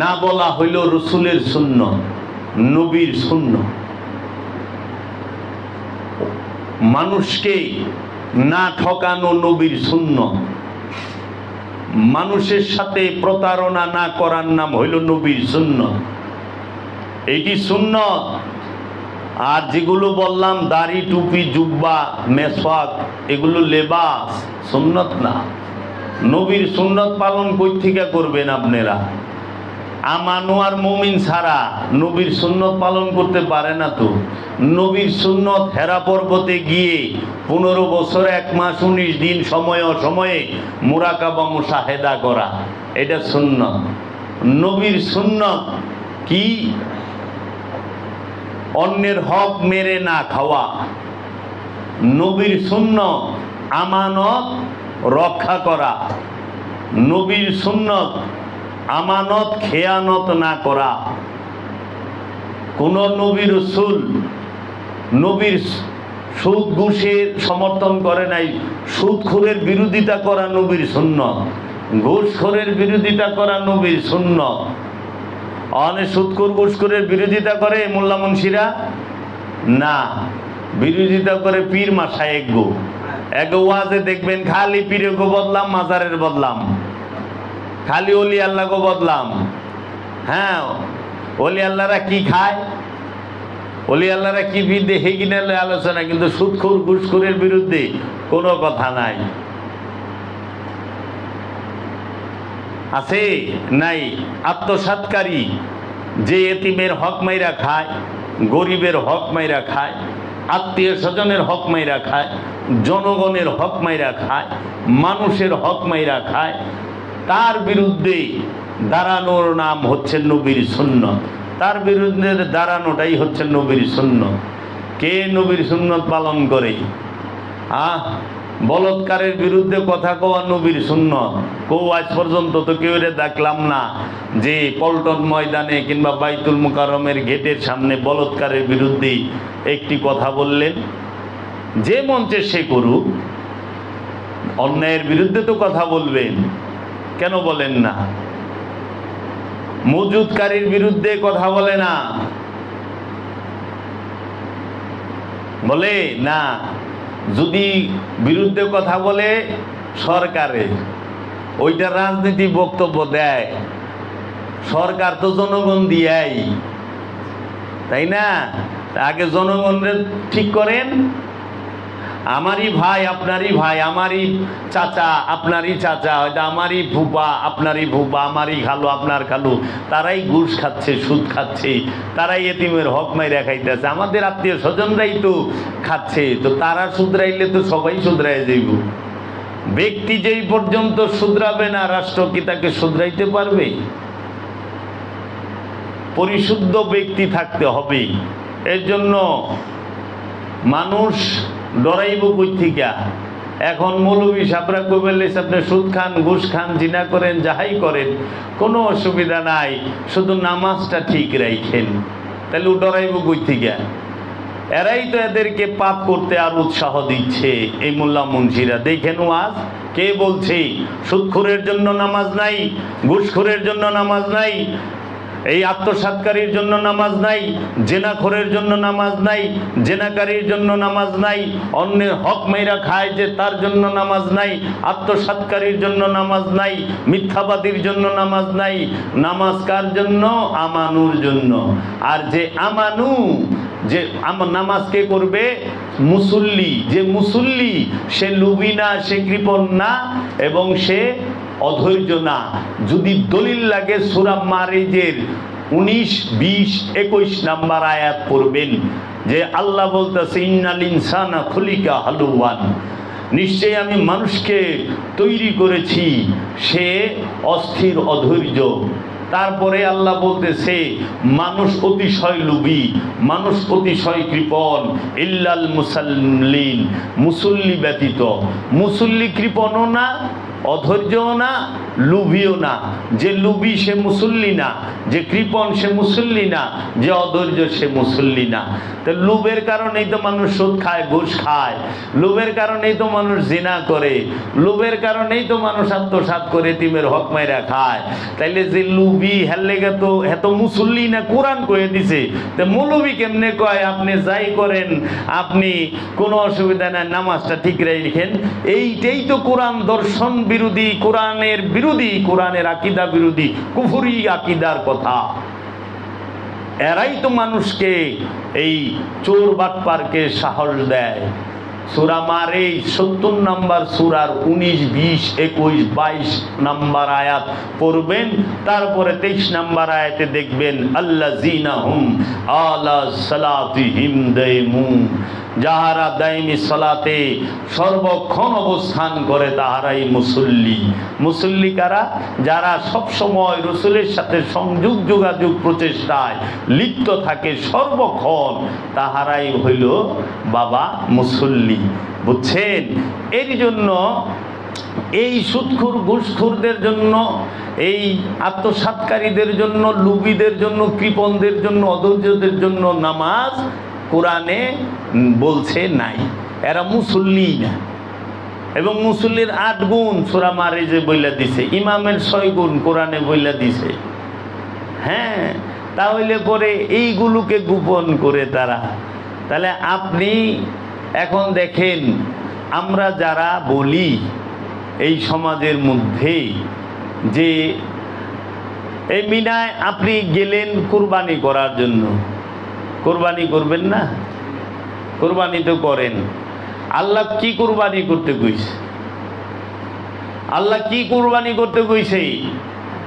না বলা হইল রসুলের সুন্নত, নবীর সুন্নত। মানুষকে না ঠকানো নবীর সুন্নত, মানুষের সাথে প্রতারণা না করার নাম হইল নবীর সুন্নত, এইটি সুন্নত। আর যেগুলো বললাম দাড়ি, টুপি, জুব্বা, মেসওয়াক, এগুলো লেবাস, সুন্নত না। নবীর সুন্নত পালন কই থেকে করবেন আপনারা? আমানু আর মুমিন ছাড়া নবীর সুন্নত পালন করতে পারে না তো। নবীর সুন্নত হেরা পর্বতে গিয়ে 15 বছর 1 মাস 19 দিন সময়ে অসময়ে মুরাকাবা মুশাহেদা করা, এটা সুন্নত। নবীর সুন্নত কি? অন্যের হক মেরে না খাওয়া। নবীর সুন্নত আমানত রক্ষা করা। নবীর সুন্নত আমানত খেয়ানত না করা। কোন নবী রাসূল নবীর সুদ ঘুষের সমর্থন করে নাই, সুদখোরের বিরোধিতা করা নবীর সুন্নত, ঘুষখোরের বিরোধিতা করা নবীর সুন্নত। অনেক সুদখোর ঘুষখোরের বিরোধিতা করে মোল্লা মুন্সিরা না, বিরোধিতা করে পীর মাশায়েখ গো। এক ওয়াজে দেখবেন খালি পীরে গো বদলাম, মাজারের বদলাম, খালি ওলি আল্লাহ গো বদলাম। হ্যাঁ, ওলি আল্লাহরা কি খায়, ওলি আল্লাহরা কি বিদ্যে হেগিনে আলোচনা, কিন্তু সুদখোর ঘুষখোরের বিরুদ্ধে কোনো কথা নাই। আছে নাই? আত্মসাৎকারী যে এতিমের হক মাইরা খায়, গরিবের হক মাইরা খায়, আত্মীয় স্বজনের হক মাইরা খায়, জনগণের হক মাইরা খায়, মানুষের হক মাইরা খায়, তার বিরুদ্ধে দাঁড়ানোর নাম হচ্ছে নবীর সুন্নত। তার বিরুদ্ধে দাঁড়ানোটাই হচ্ছে নবীর সুন্নত। কে নবীর সুন্নত পালন করে? বলৎকারের বিরুদ্ধে কথা কওয়া নবীর সুন্নত। আজ পর্যন্ত তো কেউ দেখলাম না যে পল্টন ময়দানে কিংবা বাইতুল মুকাররমের গেটের সামনে বলৎকারের বিরুদ্ধে একটি কথা বললেন। যে মঞ্চে সে করুক, অন্যায়ের বিরুদ্ধে তো কথা বলবেন, কেন বলেন না? মজুদকারীর বিরুদ্ধে কথা বলে না, বলে না। যদি বিরুদ্ধে কথা বলে সরকারে, ওইটা রাজনীতি বক্তব্য দেয়। সরকার তো জনগণ দিয়াই, তাই না? আগে জনগণের ঠিক করেন। আমারই ভাই আপনারই ভাই, আমারই চাচা আপনারই চাচা, হয়তো আমারই ফুপা আপনারই ফুপা, আমারই খালু আপনার খালু, তারাই ঘুষ খাচ্ছে, সুদ খাচ্ছে, তারাই এতিমের হক মাইরা খাইতেছে, আমাদের আত্মীয় স্বজনরাই তো খাচ্ছে। তো তারা শুধরাইলে তো সবাই শুধরাই যাইব। ব্যক্তি যেই পর্যন্ত শুধরাবে না, রাষ্ট্র কি তাকে শুধরাইতে পারবে? পরিশুদ্ধ ব্যক্তি থাকতে হবে। এর জন্য মানুষ ডরাইব কই থেকে? এখন মৌলবী সাবরা কইবেলেস আপনি সুদ খান, ঘুষ খান, জিনা করেন, যাহাই করেন, কোনো অসুবিধা নাই, শুধু নামাজটা ঠিক রাখেন। তাহলে ডরাইব কই থেকে? এরাই তো এদেরকে পাপ করতে আর উৎসাহ দিচ্ছে, এই মোল্লা মুন্সিরা। দেখেন আজ কে বলছে সুদখোরের জন্য নামাজ নাই, ঘুষখোরের জন্য নামাজ নাই, এই আত্মসাৎকারীর জন্য নামাজ নাই, জেনাখোরের জন্য নামাজ নাই, জেনাকারীর জন্য নামাজ নাই, অন্যের হক মাইরা খায় যে তার জন্য নামাজ নাই, আত্মসাৎকারীর জন্য নামাজ নাই, মিথ্যাবাদীর জন্য নামাজ নাই। নামাজ কার জন্য? আমানুর জন্য। আর যে আমানু, যে নামাজ কে করবে? মুসল্লি। যে মুসল্লি সে লুবি না, সে কৃপণ না, এবং সে অধৈর্য না। যদি দলিল লাগে সূরা মারিজের 19, 20, 21 নাম্বার আয়াত পড়বেন, যে আল্লাহ বলতেছে ইন্নাল ইনসানা খুলিকা হালুওয়ান, নিশ্চয়ই আমি মানুষকে তৈরি করেছি সে অস্থির অধৈর্য। তারপরে আল্লাহ বলতেছে মানুষ অতিশয় লোভী, মানুষ অতিশয় কৃপণ, ইল্লাল মুসাল্লিন, মুসল্লি ব্যতীত। মুসল্লি কৃপণও না, অধৈর্যও না, লোভীও না। যে লোভী সে মুসল্লি না, যে কৃপণ সে মুসল্লি না, যে অধৈর্য সে মুসল্লি না। তো লোভের কারণেই তো মানুষ সুদ খায়, ঘুষ খায়, লোভের কারণেই তো মানুষ জিনা করে, লোভের কারণেই তো মানুষ আত্মসাৎ করে এতিমের হক মাইরা খায়। তাইলে যে লোভী হেলেগে তো এত মুসল্লি না, কোরআন কয়ে দিছে। তো মৌলবী কেমনে কয় আপনি যাই করেন আপনি কোনো অসুবিধা নাই, নামাজটা ঠিক রাখেন? এইটাই তো কোরআন দর্শন বিরোধী, কোরআনের বিরোধী, কোরআনের আকীদা বিরোধী, কুফরি আকীদার কথা। এরাই তো মানুষকে এই চোর বাটপারকে সাহস দেয়। সূরা মারিজ 70 নাম্বার সূরার 19, 20, 21, 22 নাম্বার আয়াত পড়বেন। তারপরে 23 নাম্বার আয়াতে দেখবেন আল্লাযীনা হুম আলা সালাতিহিম দাইমুন, যাহারা দাইমি সালাতে সর্বক্ষণ অবস্থান করে তাহারাই মুসল্লি। মুসল্লি কারা? যারা সব সময় রাসূলের সাথে সংযোগ যোগাযোগ প্রচেষ্টায় লিপ্ত থাকে সর্বক্ষণ, তাহারাই হইল বাবা মুসল্লি। বুঝছেন? এর জন্য এই সুদখোর ঘুষখোরদের জন্য, এই আত্মসাৎকারীদের জন্য, লুবিদের জন্য, কৃপণদের জন্য, অধৈর্যদের জন্য নামাজ কোরআনে বলছে নাই। এরা মুসল্লি না। এবং মুসল্লির 8 গুণ সূরা মারিজে বইলা দিছে, ইমামের 6 গুণ কোরআনে বইলা দিছে। হ্যাঁ, তাহলে পরে এইগুলোকে গোপন করে তারা। তাহলে আপনি এখন দেখেন, আমরা যারা বলি এই সমাজের মধ্যে যে এই মিনায় আপনি গেলেন কুরবানি করার জন্য, কুরবানি করবেন না? কুরবানি তো করেন। আল্লাহ কি কুরবানি করতে কইছে? আল্লাহ কি কুরবানি করতে কইছে?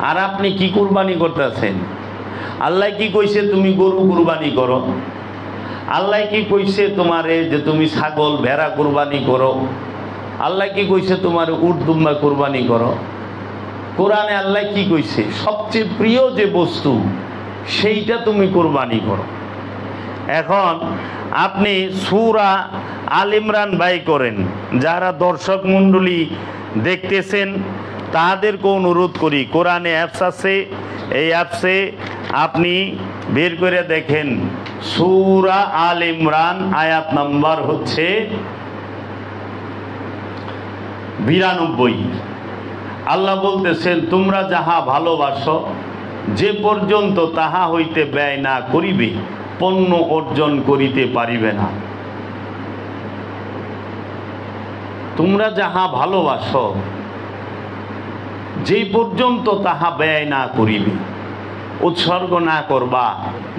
আর আপনি কি কুরবানি করতেছেন? আল্লাহ কি কইছে তুমি গরু কুরবানি করো? আল্লাহ কি কইছে তোমারে যে তুমি ছাগল ভেড়া কুরবানি করো? আল্লাহ কি কইছে তোমার উট দুম্বা কুরবানি করো? কোরআনে আল্লাহ কি কইছে? সবচেয়ে প্রিয় যে বস্তু সেইটা তুমি কুরবানি করো। এখন আপনি সূরা আল ইমরান বাই করেন, যারা দর্শক মণ্ডলী দেখতেছেন তাদেরকে অনুরোধ করি, কোরআনে অ্যাপস আছে, এই অ্যাপসে আপনি বের করে দেখেন সূরা আল ইমরান আয়াত নাম্বার হচ্ছে 92। আল্লাহ বলতেছেন তোমরা যাহা ভালোবাসো যে পর্যন্ত তাহা হইতে ব্যয় না করিবে পণ্য অর্জন করিতে পারিবে না। তোমরা যাহা ভালোবাসো যে পর্যন্ত তাহা ব্যয় না করিবে, উৎসর্গ না করবা,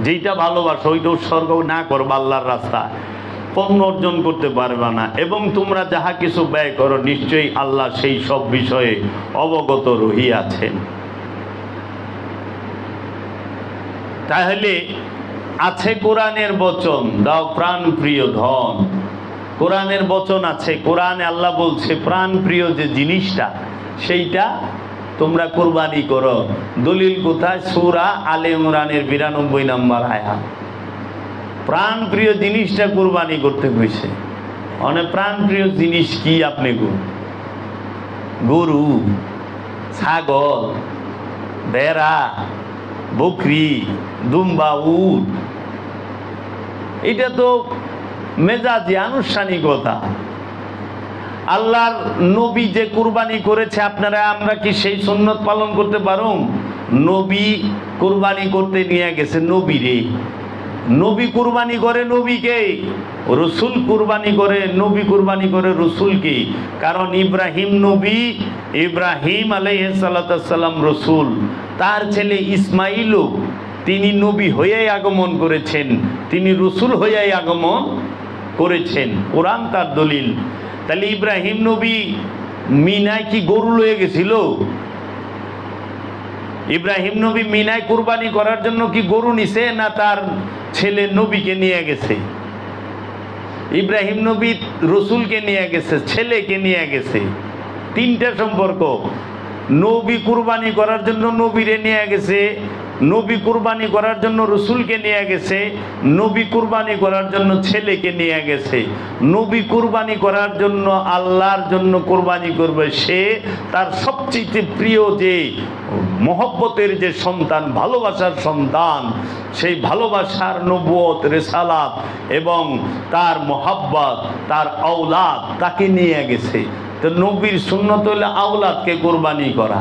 যেটা ভালোবাসো ওইটা উৎসর্গ না করবা আল্লাহর রাস্তায়, পণ্য অর্জন করতে পারবে না। এবং তোমরা যাহা কিছু ব্যয় করো নিশ্চয়ই আল্লাহ সেই সব বিষয়ে অবগত রহিয়াছেন। তাহলে আছে কোরআনের বচন, দাও প্রাণ প্রিয় ধন। কোরআনের বচন আছে, কোরআনে আল্লাহ বলছে প্রাণ প্রিয় যে জিনিসটা সেইটা তোমরা কুরবানি করো। দলিল কোথায়? সূরা আলে ইমরানের 92 নম্বর আয়াত। প্রাণ প্রিয় জিনিসটা কুরবানি করতে কইছে। অনেক প্রাণ প্রিয় জিনিস কি? আপনি গরু, ছাগল, ভেড়া, বকরি, দুম্বা, উট, এটা তো মেজাজি আনুষ্ঠানিকতা। আল্লাহর নবী যে কুরবানি করেছে আপনারা আমরা কি সেই সুন্নত পালন করতে পারো? নবী কুরবানি করতে নিয়ে গেছে নবীরে। নবী কুরবানি করে নবীকে, রসুল কুরবানি করে, নবী কুরবানি করে রসুলকে। কারণ ইব্রাহিম নবী, ইব্রাহিম আলাইহিস সালাম রসুল, তার ছেলে ইসমাইলও তিনি নবী হয়েই আগমন করেছেন, তিনি রসুল হয়েই আগমন করেছেন। কোরআন তার দলিল। তাহলে ইব্রাহিম নবী মিনায় কি গরু লয়ে গেছিল? ইব্রাহিম নবী মিনায় কুরবানি করার জন্য কি গরু নিছে, না তার ছেলে নবীকে নিয়ে গেছে? ইব্রাহিম নবী রসুলকে নিয়ে গেছে, ছেলেকে নিয়ে গেছে। তিনটা সম্পর্ক। নবী কুরবানি করার জন্য নবীরে নিয়ে গেছে, নবী কুরবানি করার জন্য রসুলকে নিয়ে গেছে, নবী কুরবানি করার জন্য ছেলেকে নিয়ে গেছে। নবী কুরবানি করার জন্য আল্লাহর জন্য কুরবানি করবে সে, তার সবচেয়ে প্রিয় যে মহব্বতের যে সন্তান, ভালোবাসার সন্তান, সেই ভালোবাসার নবুয়ত, রিসালাত এবং তার মহব্বত, তার আওলাদ, তাকে নিয়ে গেছে। তো নবীর সুন্নত হইল আওলাদকে কুরবানি করা,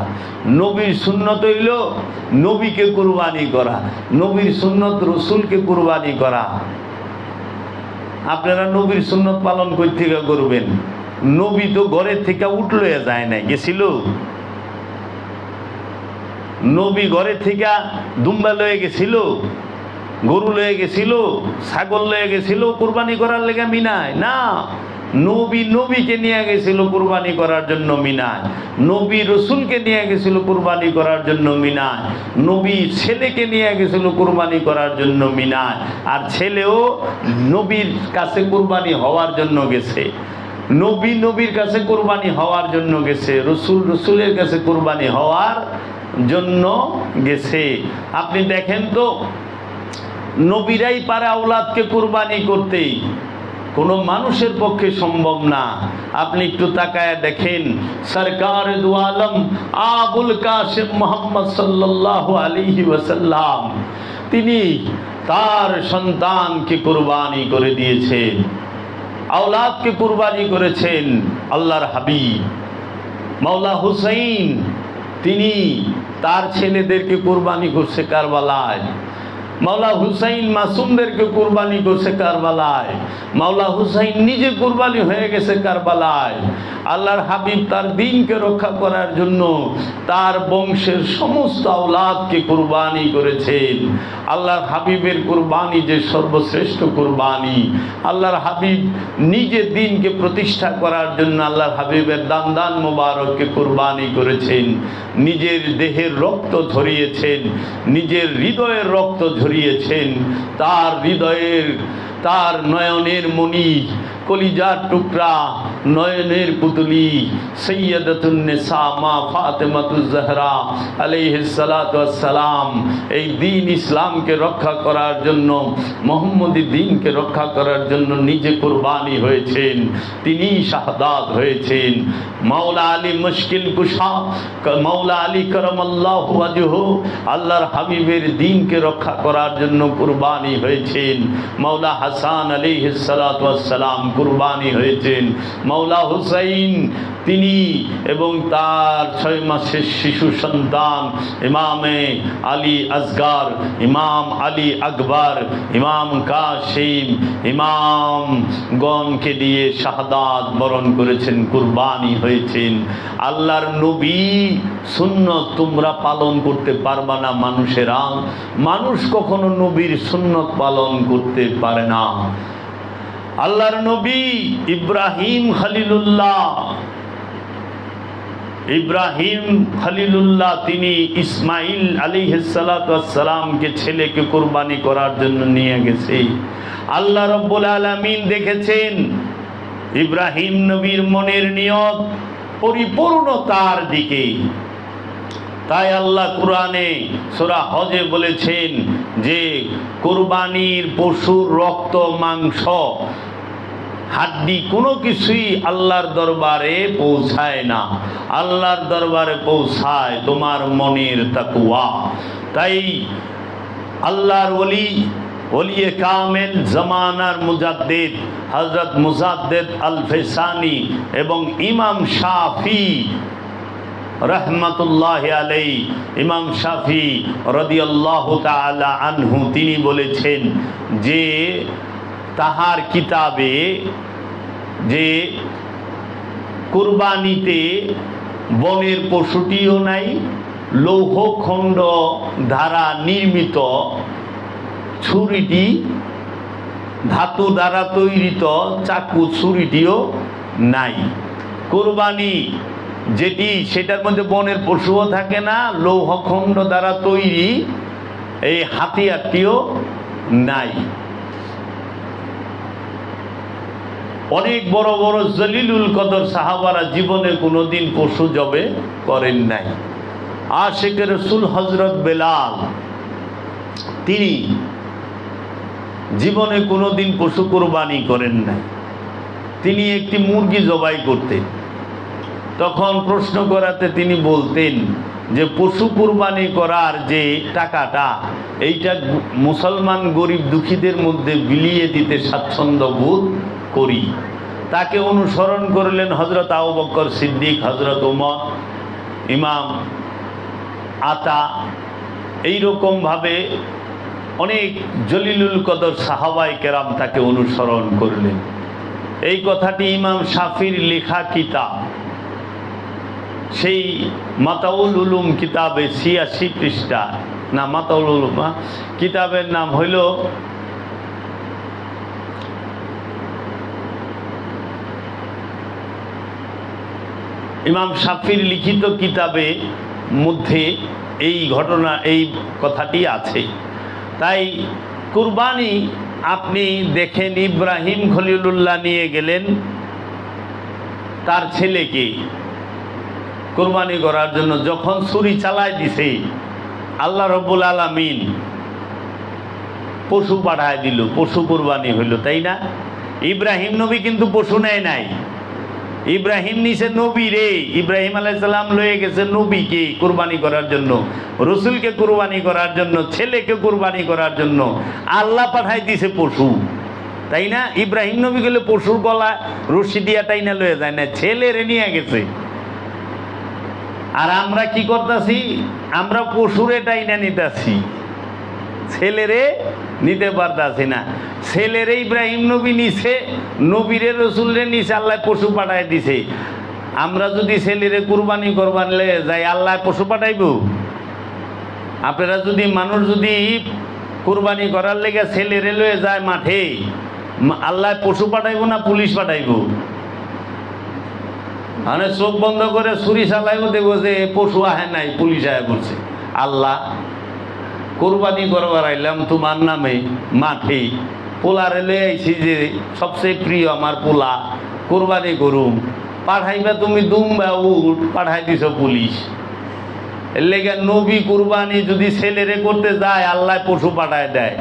নবীর সুন্নত হইল নবীকে কুরবানি করা, নবীর সুন্নত রসুলকে কুরবানি করা। আপনারা নবীর সুন্নত পালন কই থেকে করবেন? নবী তো ঘরের থেকে উঠল যায় নাই, গেছিল? নবী ঘরের থেকে দুম্বা লয়ে গেছিল, গরু লয়ে গেছিল, ছাগল লয়ে গেছিল কুরবানি করার লেগে মিনায়? না, নবী নবীকে নিয়ে গেছিল কুরবানি করার জন্য মিনায়, নবী রসুলকে নিয়ে গেছিল কুরবানি করার জন্য মিনায়, নবী ছেলেকে নিয়ে গেছিল কুরবানি করার জন্য মিনায়, আর ছেলেও নবীর কাছে কুরবানি হওয়ার জন্য গেছে। নবী নবীর কাছে কুরবানি হওয়ার জন্য গেছে, রসুল রসুলের কাছে কুরবানি হওয়ার জন্য গেছে। আপনি দেখেন তো, নবীরাই পারে আওলাদকে কুরবানি করতে, কোনো মানুষের পক্ষে সম্ভব না। আপনি একটু তাকায় দেখেন, সরকার দু আলম আবুল কাসিম মুহাম্মদ সাল্লাল্লাহু আলাইহি ওয়াসাল্লাম, তিনি তার সন্তানকে কুরবানি করে দিয়েছেন, আওলাদকে কুরবানি করেছেন। আল্লাহর হাবিব মাওলা হুসাইন, তিনি তার ছেলেদেরকে কুরবানি করছে কারবালায়। মাওলা হুসাইন মাসুমদেরকে কুরবানি করছে কারবালায়। মাওলা হুসাইন নিজে কুরবানি হয়ে গেছে কারবালায়। আল্লাহর হাবিব তার দ্বীনকে রক্ষা করার জন্য তার বংশের সমস্ত আওলাদকে কুরবানি করেছেন। আল্লাহর হাবিবের কুরবানি যে সর্বশ্রেষ্ঠ কুরবানি। আল্লাহর হাবিব নিজে দ্বীনকে প্রতিষ্ঠা করার জন্য আল্লাহর হাবিবের দান দান মোবারককে কুরবানি করেছেন। নিজের দেহের রক্ত ঝরিয়েছেন, নিজের হৃদয়ের রক্ত ঝরিয়েছেন। তার হৃদয়ের, তার নয়নের মণি, কলিজার টুকরা, নয়নের পুতুলি সৈয়দাতুন নিসা মা ফাতেমাতুজ জাহরা আলাইহিস সালাতু ওয়াস সালাম, এই দ্বীন ইসলামকে রক্ষা করার জন্য, মুহাম্মদী দ্বীনকে রক্ষা করার জন্য নিজে কুরবানি হয়েছেন, তিনি শাহাদাত হয়েছেন। মাওলা আলী মুশকিল কুশা, মাওলা আলী কারামাল্লাহু ওয়াজহু, আল্লাহর হাবিবের দ্বীনকে রক্ষা করার জন্য কুরবানি হয়েছেন। মাওলা হাসান আলাইহিস সালাতু ওয়াস সালাম কুরবানি হয়েছেন। মাওলা হুসাইন, তিনি এবং তার 6 মাসের শিশু সন্তান ইমামে আলী আসগার, ইমাম আলী আকবর, ইমাম কাসিম, ইমামগণকে দিয়ে শাহাদাত বরণ করেছেন, কুরবানি হয়েছেন। আল্লাহর নবী সুন্নত তোমরা পালন করতে পারবা না মানুষেরা, মানুষ কখনো নবীর সুন্নত পালন করতে পারে না। আল্লাহর নবী ইব্রাহিম খলিলুল্লাহ, তিনি ইসমাইল আলাইহিস সালাতু ওয়াস সালামকে ছেলেকে কুরবানি করার জন্য নিয়ে গেছে। আল্লাহ রাব্বুল আলামিন দেখেছেন ইব্রাহিম নবীর মনের নিয়ত পরিপূর্ণতার দিকে। তাই আল্লাহ কুরআনে সূরা হজে বলেছেন যে কুরবানির পশুর রক্ত, মাংস, হাড্ডি কোনো কিছুই আল্লাহর দরবারে পৌঁছায় না, আল্লাহর দরবারে পৌঁছায় তোমার মনের তাকওয়া। তাই আল্লাহর ওলিয়ে কামেল জামানার মুজাদ্দিদ হযরত মুজাদ্দিদ আল ফিসানি এবং ইমাম শাফি রহমতুল্লাহ আলাই, ইমাম শাফি রাদিয়াল্লাহু তাআলা আনহু, তিনি বলেছেন যে তাহার কিতাবে যে কুরবানিতে বনের পশুটিও নাই, লৌহখণ্ড দ্বারা নির্মিত ছুরিটি, ধাতু দ্বারা তৈরিত চাকু ছুরিটিও নাই। কুরবানি যেটি সেটার মধ্যে বনের পশুও থাকে না, লৌহখণ্ড দ্বারা তৈরি এই হাতিয়ারটিও নাই। অনেক বড় বড় জলিলুল কদর সাহাবারা জীবনে কোনোদিন পশু জবে করেন নাই। আশিকে রাসূল হযরত বেলাল তিনি জীবনে কোনোদিন পশু কুরবানি করেন নাই। তিনি একটি মুরগি জবাই করতেন। তখন প্রশ্ন করাতে তিনি বলতেন যে পশু কুরবানি করার যে টাকাটা, এইটা মুসলমান গরিব দুঃখীদের মধ্যে বিলিয়ে দিতে স্বাচ্ছন্দ্য বোধ করি। তাকে অনুসরণ করলেন হযরত আবু বকর সিদ্দিক, হযরত ওমর, ইমাম আতা, এইরকমভাবে অনেক জলিলুল কদর সাহাবায়ে কেরাম তাকে অনুসরণ করলেন। এই কথাটি ইমাম শাফির লেখা কিতাব, সেই মাতাউল উলুম কিতাবে ৮৬ পৃষ্ঠা, না মাতাউল উলুম কিতাবের নাম হইল ইমাম শাফির লিখিত কিতাবে মধ্যে এই ঘটনা, এই কথাটি আছে। তাই কুরবানি আপনি দেখেন, ইব্রাহিম খলিলুল্লাহ নিয়ে গেলেন তার ছেলেকে কুরবানি করার জন্য। যখন ছুরি চালায় দিছে, আল্লাহ রব্বুল আলামিন পশু পাঠায় দিল, পশু কুরবানি হইল, তাই না? ইব্রাহিম নবী কিন্তু পশু নেয় নাই। ইব্রাহিম নিছে নবী রে। ইব্রাহিম আলাইহিস সালাম লয়ে গেছে নবীকে কুরবানি করার জন্য, রসুলকে কুরবানি করার জন্য, ছেলেকে কুরবানি করার জন্য। আল্লাহ পাঠাই দিছে পশু, তাই না? ইব্রাহিম নবী গেলে পশুর গলা রশি দিয়া টাইনা লয়ে যায় না, ছেলেরে নিয়ে গেছে। আর আমরা কি করতেছি? আমরা পশুরে টাইনা নিতেছি, ছেলেরে নিতে পারতাছি না। ছেলেরে ইব্রাহিম নবী নিছে, নবীরে রসুলরে নিছে, আল্লাহ পশু পাঠায় দিছে। আমরা যদি ছেলেরে কুরবানি করবার যাই, আল্লাহ পশু পাঠাইব? আপনারা যদি মানুষ যদি কুরবানি করার লেগে ছেলেরে লয়ে যায় মাঠে, আল্লাহ পশু পাঠাইব না পুলিশ পাঠাইব? মানে চোখ বন্ধ করে ছুরি চালাইব, দেখবো যে পশু আহে নাই, পুলিশ আহে বলছে। আল্লাহ কোরবানি করবার আইলাম তোমার নামে মাঠে, পোলারে লয়ে আইছি যে সবচেয়ে প্রিয় আমার পোলা, কোরবানি করুম, পাঠাইবা তুমি দুম্বা উঠ, পাঠাই দিছ পুলিশ। এর লেগে নবী কুরবানি যদি ছেলেরে করতে যায়, আল্লাহ পশু পাঠায় দেয়।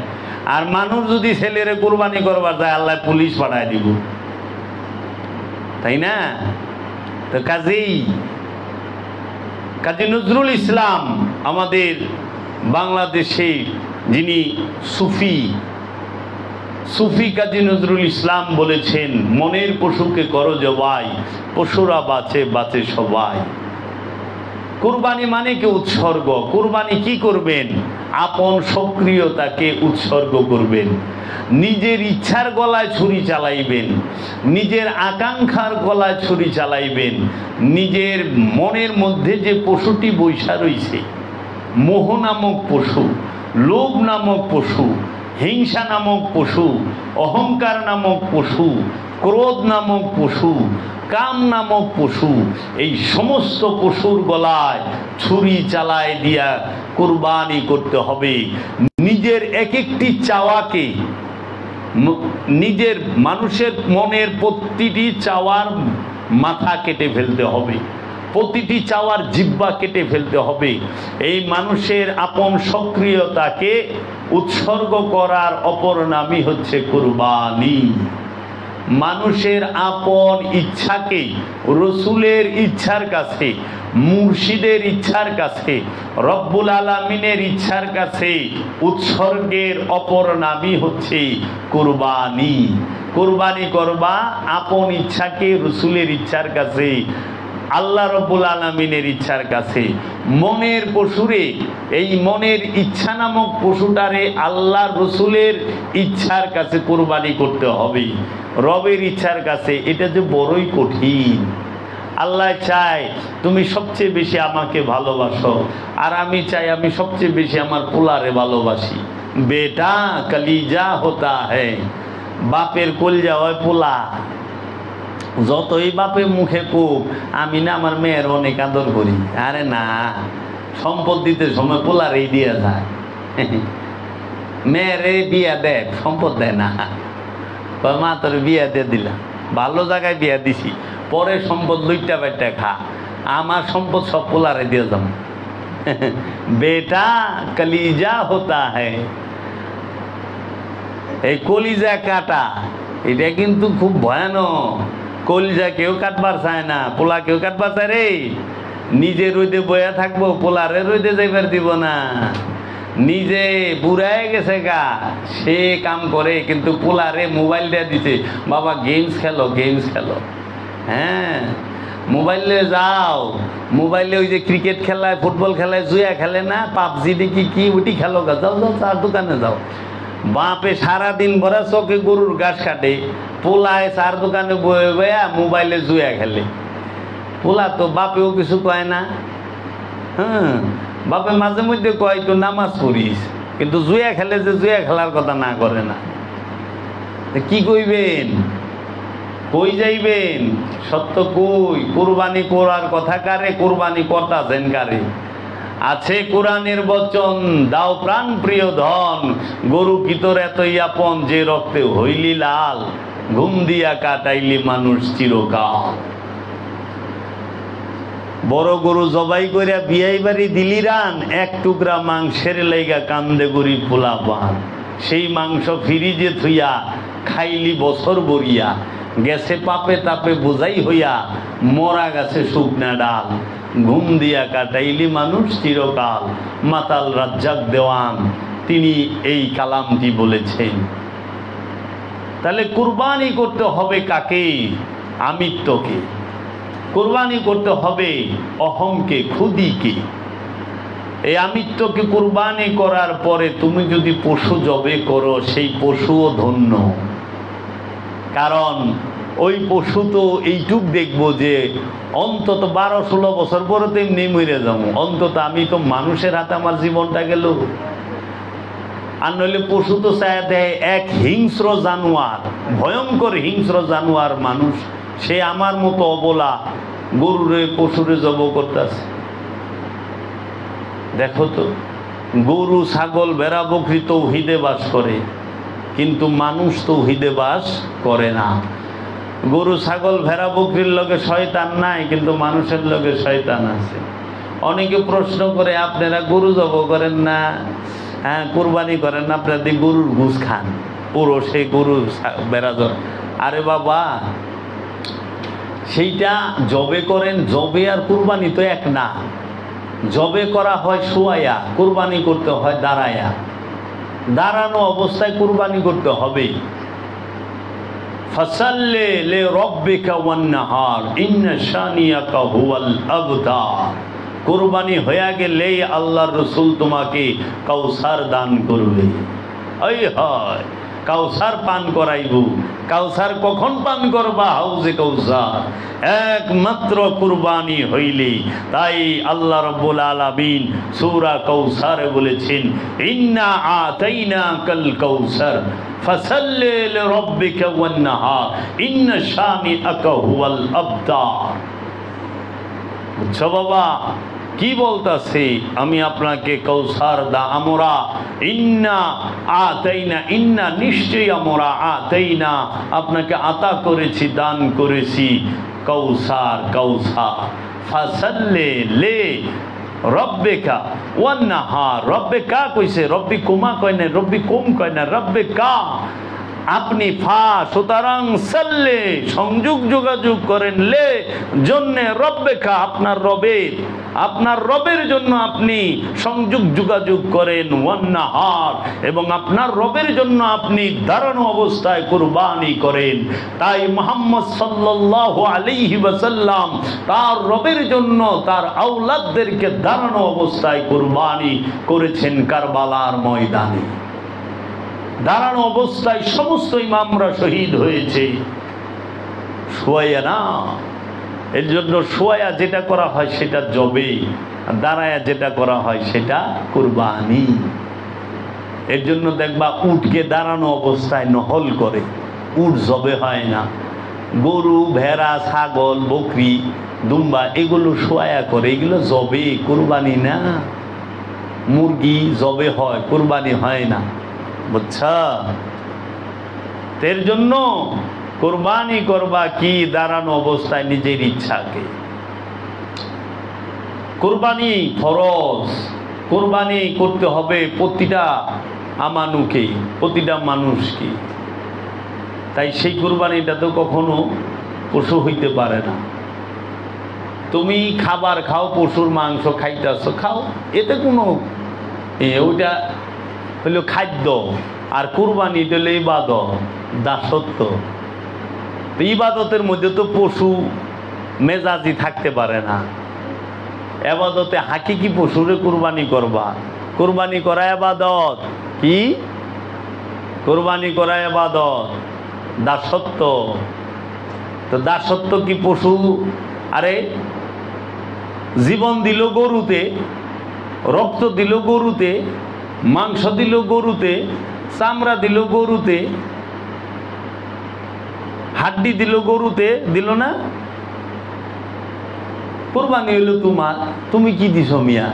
আর মানুষ যদি ছেলেরে কুরবানি করবার যায়, আল্লাহ পুলিশ পাঠায় দিব, তাই না? তো কাজী নজরুল ইসলাম আমাদের বাংলাদেশে যিনি সুফি কাজী নজরুল ইসলাম বলেছেন, মনের পশুকে করো জবাই, পশুরা বাঁচে বাঁচে সবাই। কুরবানি মানে কি উৎসর্গ। কুরবানি কি করবেন? আপন সক্রিয়তাকে উৎসর্গ করবেন, নিজের ইচ্ছার গলায় ছুরি চালাইবেন, নিজের আকাঙ্ক্ষার গলায় ছুরি চালাইবেন। নিজের মনের মধ্যে যে পশুটি বৈশা রইছে, মোহ নামক পশু, লোভ নামক পশু, হিংসা নামক পশু, অহংকার নামক পশু, ক্রোধ নামক পশু, কাম নামক পশু, এই সমস্ত পশুর গলায় ছুরি চালায় দিয়া কুরবানি করতে হবে। নিজের এক একটি চাওয়াকে, নিজের মানুষের মনের প্রতিটি চাওয়ার মাথা কেটে ফেলতে হবে, প্রতিটি চাওয়ার জিহ্বা কেটে ফেলতে হবে। এই মানুষের আপন সক্রিয়তাকে উৎসর্গ করার অপর নামই হচ্ছে কুরবানি। মানুষের আপন ইচ্ছাকে রসুলের ইচ্ছার কাছে, মুর্শিদের ইচ্ছার কাছে, রব্বুল আলামিনের ইচ্ছার কাছে উৎসর্গের অপর নামই হচ্ছে কুরবানি। কুরবানি করবা আপন ইচ্ছাকে রসুলের ইচ্ছার কাছে, আল্লাহ রব্বুল আলামিনের ইচ্ছার কাছে। মনের পশুরে, এই মনের ইচ্ছা নামক পশুটারে আল্লাহ রসুলের ইচ্ছার কাছে কুরবানি করতে হবে, রবের ইচ্ছার কাছে। এটা যে বড়ই কঠিন। আল্লাহ চায় তুমি সবচেয়ে বেশি আমাকে ভালোবাসো, আর আমি চাই আমি সবচেয়ে বেশি আমার পোলারে ভালোবাসি। বেটা কলিজা হতা হ্যায়, বাপের কলজা হয় পোলা। যতই বাপে মুখে কুক আমি না আমার মেয়ের অনেক আদর করি, আরে না, সম্পদ দিতে সময় পোলারেই দিয়ে যায়। মেয়েরে বিয়া দেয়, সম্পদ দেয় না। মা তোর বিয়া দিয়ে দিলাম, ভালো জায়গায় বিয়া দিছি, পরে সম্পদ লুইটা বেটা খা, আমার সম্পদ সব পোলারে দিয়ে যাম। বেটা কলিজা হতা হ্যায়, এই কলিজা কাটা এটা কিন্তু খুব ভয়ানক। কলিজা কেউ কাটবার চায় না, পোলা কেউ কাটবার চায় রে। নিজে রোদে বয়া থাকবো, পোলারে রোদে যাইবার দিব না। নিজে বুড়ায় গেছে গা, সে কাম করে, কিন্তু পোলারে মোবাইল দেয়া দিছে, বাবা গেমস খেলো, গেমস খেলো। হ্যাঁ, মোবাইলে যাও, মোবাইলে ওই যে ক্রিকেট খেলায়, ফুটবল খেলায়, জুয়া খেলে না, পাবজি দেখি কি ওটি খেলো গা, যাও যাও চার দোকানে যাও। বাপে সারাদিন ভরা চোখে গরুর ঘাস কাটে, পোলায় চার দোকানে বয়ে বয়া মোবাইলে জুয়া খেলে। পোলা তো বাপেও কিছু কয় না। হ্যাঁ, বাপে মাঝে মধ্যে কয় তো নামাজ পড়িস, কিন্তু জুয়া খেলে যে জুয়া খেলার কথা না করে না। কি কইবেন, কই যাইবেন? সত্য কই? কুরবানি করার কথা কারে, কুরবানি করতাছেন কারে? আছে কোরআনের বচন, দাও প্রাণ প্রিয় ধন, গরু কি তোর এতই আপন, যে রক্তে হইলি লাল, ঘুম দিয়া কাটাইলি মানুষ চিরকাল। বড় গরু জবাই করিয়া বিয়াই বাড়ি দিলি রান, এক টুকরা মাংসের লাইগা কান্দে গরিব পোলাপান। সেই মাংস ফ্রিজে থুইয়া খাইলি বছর বরিয়া, গেছে পাপে তাপে বোঝাই হইয়া, মরা গেছে শুকনা ডাল, ঘুম দিয়া কাটাইলি মানুষ চিরকাল। মাতাল রাজ্জাক দেওয়ান তিনি এই কালামটি বলেছেন। তাহলে কুরবানি করতে হবে কাকে? আমিত্বকে। কুরবানি করতে হবে অহংকে, খুদিকে। এই আমিত্বকে কুরবানি করার পরে তুমি যদি পশু জবে করো, সেই পশুও ধন্য। কারণ ওই পশু তো এইটুক দেখবো যে অন্তত 12-16 বছর পরে তো এমনি মরে যাবো, অন্তত আমি তো মানুষের হাতে আমার জীবনটা গেল। আর নইলে পশু তো চায় দেয় এক হিংস্র জানোয়ার, ভয়ঙ্কর হিংস্র জানোয়ার মানুষ, সে আমার মতো অবলা গরুরে পশুরে জব করতেছে। দেখো তো, গরু ছাগল ভেড়া বকরি তৌহিদে বাস করে, কিন্তু মানুষ তৌহিদে বাস করে না। গরু ছাগল ভেড়া বকরির লগে শয়তান নাই, কিন্তু মানুষের লগে শয়তান আছে। অনেকে প্রশ্ন করে, আপনারা গরু জব করেন না, হ্যাঁ কুরবানি করেন না, আপনাদের গরুর ঘুষ খান, পুরো সেই গরুর ভেড়া জব। আরে বাবা, সেইটা জবে করেন, জবে আর কুরবানি তো এক না। জবে করা হয় শুয়ায়া, কুরবানি করতে হয় দাঁড়ায়া। দাঁড়ানো অবস্থায় কুরবানি করতে হবে। ফাসাল্লি লিরাব্বিকা ওয়ান্নাহার ইন্না শানিয়াকা হুয়াল আবতার। কুরবানি হয়ে গেলেই আল্লাহর রাসূল তোমাকে কাউসার দান করবে। এই হয় কাউসার পান করাইব। কাউসার কখন পান করবা? হাউজে কাউসার, একমাত্র কুরবানি হইলে। তাই আল্লাহ রাব্বুল আলামিন সূরা কাউসারে বলেছেন, ইন্না আতাইনাকাল কাউসার ফাসাল্লি লিরাব্বিকা ওয়ান্নাহার ইন্না শানিআকা হুয়াল আবতার। বুঝছো বাবা কি বলতাছে? আমি আপনাকে কৌসার দা, আমরা ইন্না আতাইনা, ইন্না নিশ্চয়ই আমরা আতাইনা আপনাকে আতা করেছি, দান করেছি কৌসার, কৌসার। ফাসাল্লি লে রব্বিকা ওয়ান্নাহার, রব্বিকা কইছে, রব্বি কুমা কয় না, রব্বি কুম কয় না, রব্বিকা আপনি ফা, সুতরাং সাল্লে সংযোগ যোগাযোগ করেন, লে জন্যে, রব্বেকা আপনার রবের, আপনার রবের জন্য আপনি সংযোগ যোগাযোগ করেন, ওয়ান্নাহার এবং আপনার রবের জন্য আপনি দাঁড়ানো অবস্থায় কুরবানি করেন। তাই মুহাম্মদ সাল্লাল্লাহু আলাইহি ওয়াসাল্লাম তার রবের জন্য তার আওলাদদেরকে দাঁড়ানো অবস্থায় কুরবানি করেছেন কারবালার ময়দানে। দাঁড়ানো অবস্থায় সমস্ত ইমামরা শহীদ হয়েছে, শোয়া না। এর জন্য শোয়া যেটা করা হয় সেটা জবে, দাঁড়ায়া যেটা করা হয় সেটা কুরবানি। এর জন্য দেখবা উটকে দাঁড়ানো অবস্থায় নহল করে, উট জবে হয় না। গরু, ভেড়া, ছাগল, বকরি, দুম্বা এগুলো সোয়া করে, এগুলো জবে, কুরবানি না। মুরগি জবে হয়, কুরবানি হয় না, বুঝছা? এর জন্য কুরবানি করবা কি? দাঁড়ানো অবস্থায় নিজের ইচ্ছাকে। কুরবানি ফরজ, কুরবানি করতে হবে প্রতিটা আমানুকে, প্রতিটা মানুষকে। তাই সেই কুরবানিটা তো কখনো পশু হইতে পারে না। তুমি খাবার খাও, পশুর মাংস খাইতেছ, খাও, এতে কোনো ওইটা হইল খাদ্য। আর কুরবানি হইল ইবাদত, দাসত্ব। তো ইবাদতের মধ্যে তো পশু মেজাজি থাকতে পারে না। এবাদতে হাকিকি পশুরে কুরবানি করবা। কুরবানি করা এবাদত। কি? কুরবানি করা এবাদত, দাসত্ব। তো দাসত্ব কি পশু? আরে জীবন দিল গরুতে, রক্ত দিল গরুতে, মাংস দিল গরুতে, চামড়া দিল গরুতে, হাড্ডি দিল গরুতে, দিল না? কুরবানি হইল তোমার, তুমি কি দিছ মিয়া?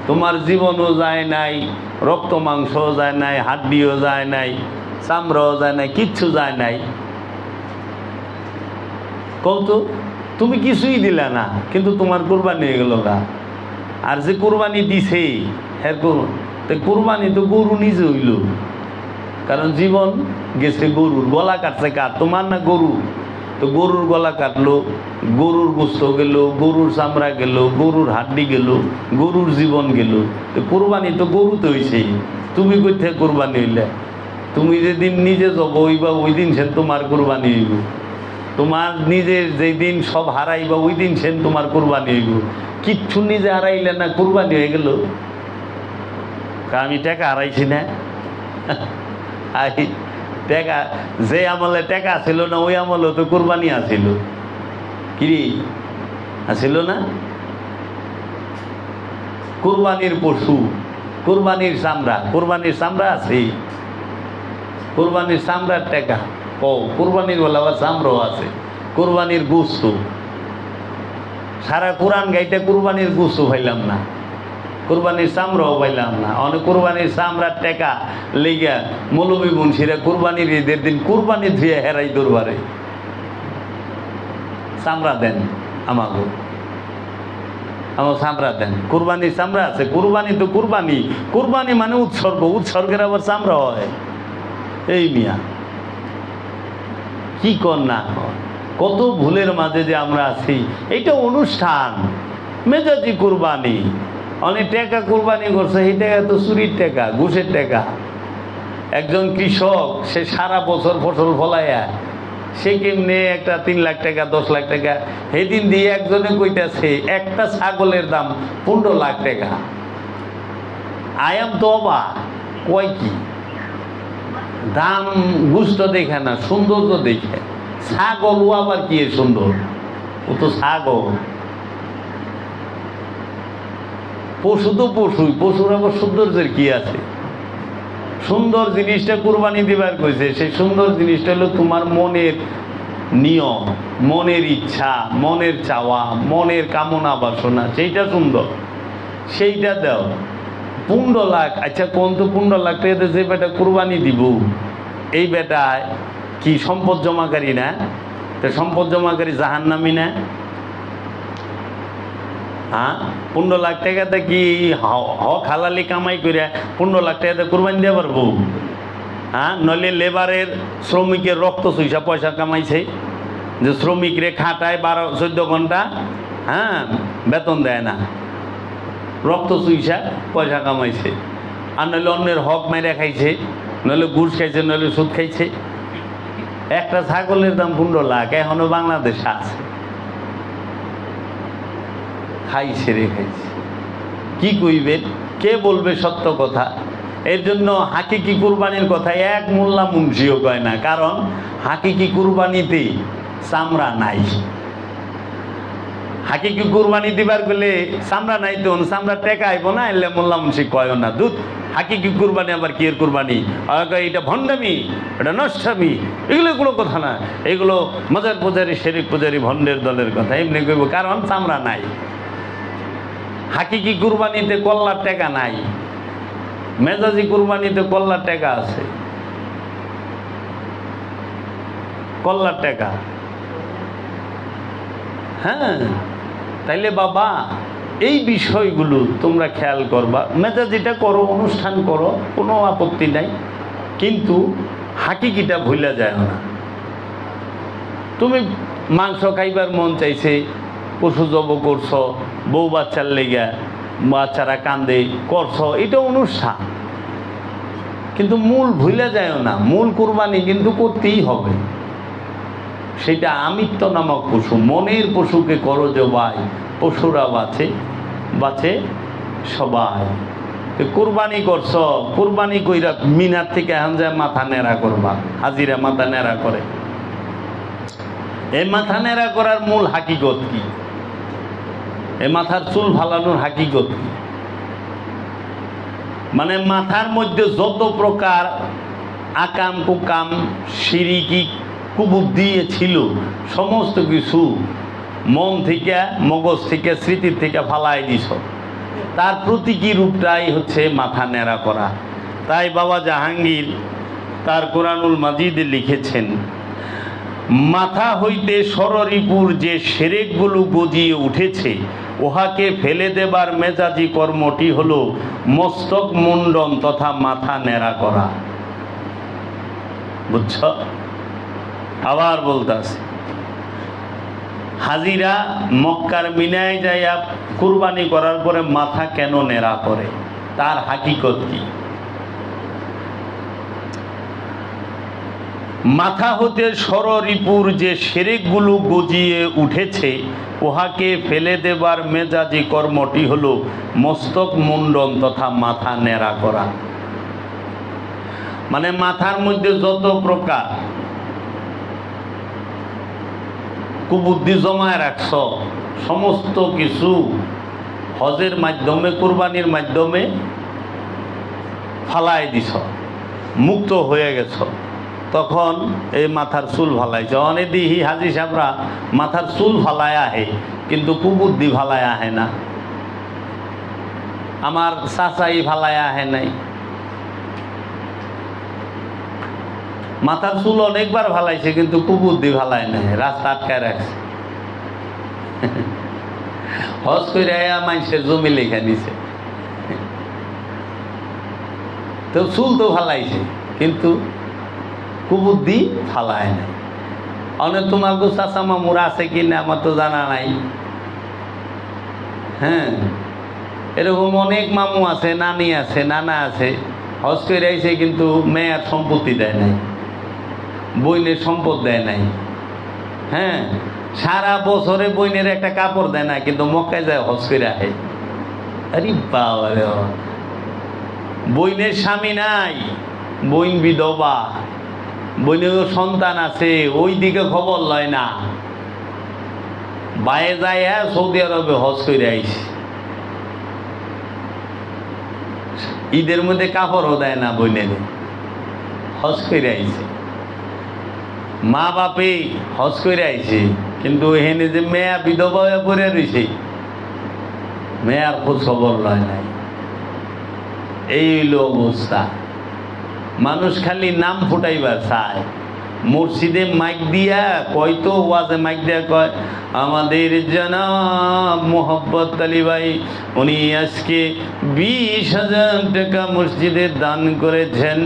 তোমার জীবনও যায় নাই, রক্ত মাংসও যায় নাই, হাড্ডিও যায় নাই, চামড়াও যায় নাই, কিচ্ছু যায় নাই। কত তুমি কিছুই দিলা না, কিন্তু তোমার কুরবানি হয়ে গেল গা। আর যে কুরবানি দিছে কুরবানি তো গরু নিজে হইল, কারণ জীবন গেছে গরুর। গলা কাটছে কার? তোমার না গরু? তো গরুর গলা কাটলো, গরুর গোস্ত গেল, গরুর চামড়া গেল, গরুর হাড্ডি গেল, গরুর জীবন গেল। তো কুরবানি তো গরুতে হয়েছে, তুমি কোথায় কুরবানি হইলে? তুমি যেদিন নিজে যাব হইবা ওই দিন সে তোমার কুরবানি হইব। তোমার নিজের যেই দিন সব হারাইবা ওই দিন সে তোমার কুরবানি হইব। কিচ্ছু নিজে হারাইলে না, কুরবানি হয়ে গেল। আমি টাকা হারাইছি না? টাকা যে আমলে টাকা ছিল না ওই আমলে তো কুরবানি আছিল। কি আছিল না? কুরবানির পশু, কুরবানির চামড়া, কুরবানির চামড়া আছে, কুরবানির চামড়ার টাকা। ও কুরবানির বলে আবার চামড়াও আছে। কুরবানির গোস্ত, সারা কোরআন গাইতে কুরবানির গোস্ত পাইলাম না, কুরবানির চামড়াও পাইলাম না। অনেক কুরবানির চামড়ার টাকা লেগা মৌলবী মুন্সিরা কুরবানির ঈদের দিন কুরবানি ধুয়ে হেরাই দরবারে চামড়া দেন, আমাকে আমার চামড়া দেন। কুরবানির চামড়া আছে। কুরবানি তো কুরবানি, কুরবানি মানে উৎসর্গ, উৎসর্গের আবার চামড়া হয়। এই মিয়া কি কর না কর, কত ভুলের মাঝে যে আমরা আছি। এইটা অনুষ্ঠান, মেজাজি কুরবানি। অনেক টাকা কুরবানি করছে, এই টাকা তো চুরির টাকা, ঘুষের টাকা। একজন কৃষক সে সারা বছর ফসল ফলাইয়া সে কেমনে একটা 3 লাখ টাকা 10 লাখ টাকা সেদিন দিয়ে একজনে কইতাছে একটা ছাগলের দাম 15 লাখ টাকা। আয়াম তো অবাক, কয় কি দাম? গুস্ত দেখে না, সৌন্দর্য দেখে। ছাগল ও আবার কি সুন্দর? ও তো ছাগল। পশু তো পশুই, পশুর আবার সৌন্দর্যের কি আছে? সুন্দর জিনিসটা কুরবানি দিবার কইছে। সেই সুন্দর জিনিসটা হলো তোমার মনের নিয়ম, মনের ইচ্ছা, মনের চাওয়া, মনের কামনা বাসনা, সেইটা সুন্দর, সেইটা দাও। 15 লাখ, আচ্ছা কোন তো 15 লাখ টাকা যে বেটা কুরবানি দিব, এই বেটা কি সম্পদ জমাকারী না? তো সম্পদ জমাকারী জাহান্নামী না? হ্যাঁ, 15 লাখ টাকাতে কি হক হালালি কামাই করে 15 লাখ টাকাতে কুরবানি দিয়ে পারবো? হ্যাঁ, নইলে লেবারের, শ্রমিকের রক্ত চুইসা পয়সা কামাইছে, যে শ্রমিক রে খাটায় 12-14 ঘন্টা, হ্যাঁ, বেতন দেয় না, রক্ত চুইসা পয়সা কামাইছে। আর নইলে অন্যের হক মেরে খাইছে, নইলে ঘুষ খাইছে, নইলে সুদ খাইছে। একটা ছাগলের দাম 15 লাখ, এখনো বাংলাদেশে আছে। খাইছে রে খাইছে, কি কইবেন? কে বলবে সত্য কথা? এর জন্য হাকিকি কুরবানির কথা এক মোল্লা মুন্সিও কয় না, কারণ হাকিকি কুরবানিতে চামড়া নাই। হাকিকি কুরবানি দিবার গেলে চামড়া নাই, তো চামড়া টেকা আইব না, এলে মোল্লা মুন্সি কয় না। দুধ হাকিকি কুরবানি আবার কি এর কুরবানি, এটা ভণ্ডামি, এটা নষ্টামি, এগুলো কোনো কথা না। এগুলো মাজার পূজারি, শিরক পূজারি, ভণ্ডের দলের কথা এমনি কইব, কারণ চামড়া নাই। হাকিকি কুরবানিতে কল্লার টাকা নাই, মেজাজি কুরবানিতে কল্লার টাকা আছে, কল্লার টাকা। হ্যাঁ, তাইলে বাবা এই বিষয়গুলো তোমরা খেয়াল করবা। মেজাজিটা করো, অনুষ্ঠান করো, কোনো আপত্তি নাই, কিন্তু হাকিকিটা ভুলা যায় না। তুমি মাংস খাইবার মন চাইছে, পশু জব করছো, বউ বাচ্চার লেগা, বাচ্চারা কান্দে করছো, এটা অনুষ্ঠান, কিন্তু মূল ভুলা যায় না। মূল কুরবানি কিন্তু করতেই হবে। সেটা আমিত্ব নামক পশু, মনের পশুকে করো জবাই, পশুরা বাঁচে সবাই। কুরবানি করছ, কুরবানি কইরা মিনার থেকে এখন যায় মাথা নেড়া করবা, হাজিরা মাথা নেড়া করে। এই মাথা নেড়া করার মূল হাকিকত কি? এই মাথার চুল ফালানোর হাকিকত কি? মানে মাথার মধ্যে যত প্রকার আকাম কুকাম শিরিকি কুবুদ্ধি ছিল, সমস্ত কিছু মন থেকে, মগজ থেকে, স্মৃতির থেকে ফালাই দিছ। তার প্রতীকী রূপটাই হচ্ছে মাথা নেড়া করা। তাই বাবা জাহাঙ্গীর তার কোরআনুল মাজিদে লিখেছেন, মাথা হইতে সররিপুর যে সেরেকগুলো গজিয়ে উঠেছে, উহাকে ফেলে দেবার মেজাজি কর্মটি হলো মস্তক মুন্ডন তথা মাথা নেড়া করা। বুঝছ? আবার বলতাছে, হাজিরা মক্কার মিনায় যাইয়া কুরবানি করার পরে মাথা কেন নেড়া করে, তার হাকিকত কি? মাথা হতে সররিপুর যে সেরেকগুলো গজিয়ে উঠেছে, উহাকে ফেলে দেবার মেজাজি কর্মটি হলো মস্তক মুন্ডন তথা মাথা নেড়া করা। মানে মাথার মধ্যে যত প্রকার কুবুদ্ধি জমায় রাখছ, সমস্ত কিছু হজের মাধ্যমে, কুরবানির মাধ্যমে ফালাই দিছ, মুক্ত হয়ে গেছ। তখন এই মাথার চুল ফালাইছ। অনেক দিহি হাজি সাহেবরা মাথার চুল ফালায় আহে, কিন্তু কুবুদ্ধি ফালায় আহে না। আমার চাচাই ফালায় আহে নাই। মাথার চুল অনেকবার ফালাইছে, কিন্তু কুবুদ্ধি ফালায় নাই, রাস্তা আটকায় রাখছে। হজ করে মানুষের জমি লেখা নিছে, তো চুল তো ফালাইছে, কিন্তু কুবুদ্ধি ফালায় নাই। অনেক তোমার চাচা মামুর আছে কিনা আমার তো জানা নাই। হ্যাঁ, এরকম অনেক মামু আছে, নানি আছে, নানা আছে, হজ করে আইছে, কিন্তু মেয়ের সম্পত্তি দেয় নাই, বইনের সম্পদ দেয় নাই। হ্যাঁ, সারা বছরে বইনের একটা কাপড় দেয় না, কিন্তু মক্কায় যায় হজ করে আহে। আরে বাবা রে, বইনের স্বামী নাই, বইন বিধবা, বইনের সন্তান আছে, ওই দিকে খবর লয় না। বাইরে যায় সৌদি আরবে হজ করে আইছে, ঈদের মধ্যে কাপড়ও দেয় না বইনের, হজ করে আইছে। মা বাপে হজ করে আইছে, কিন্তু এখানে যে মেয়া বিধবা হয়ে পড়ে রয়েছে, মেয়ার খোঁজ খবর লয় নাই। এই হইল অবস্থা। মানুষ খালি নাম ফুটাইবার চায়। মসজিদে মাইক দিয়া কয়, তো ওয়াজে মাইক দিয়া কয়, আমাদের জনাব মোহাম্মদ আলী ভাই, উনি আজকে 20,000 টাকা মসজিদে দান করেছেন।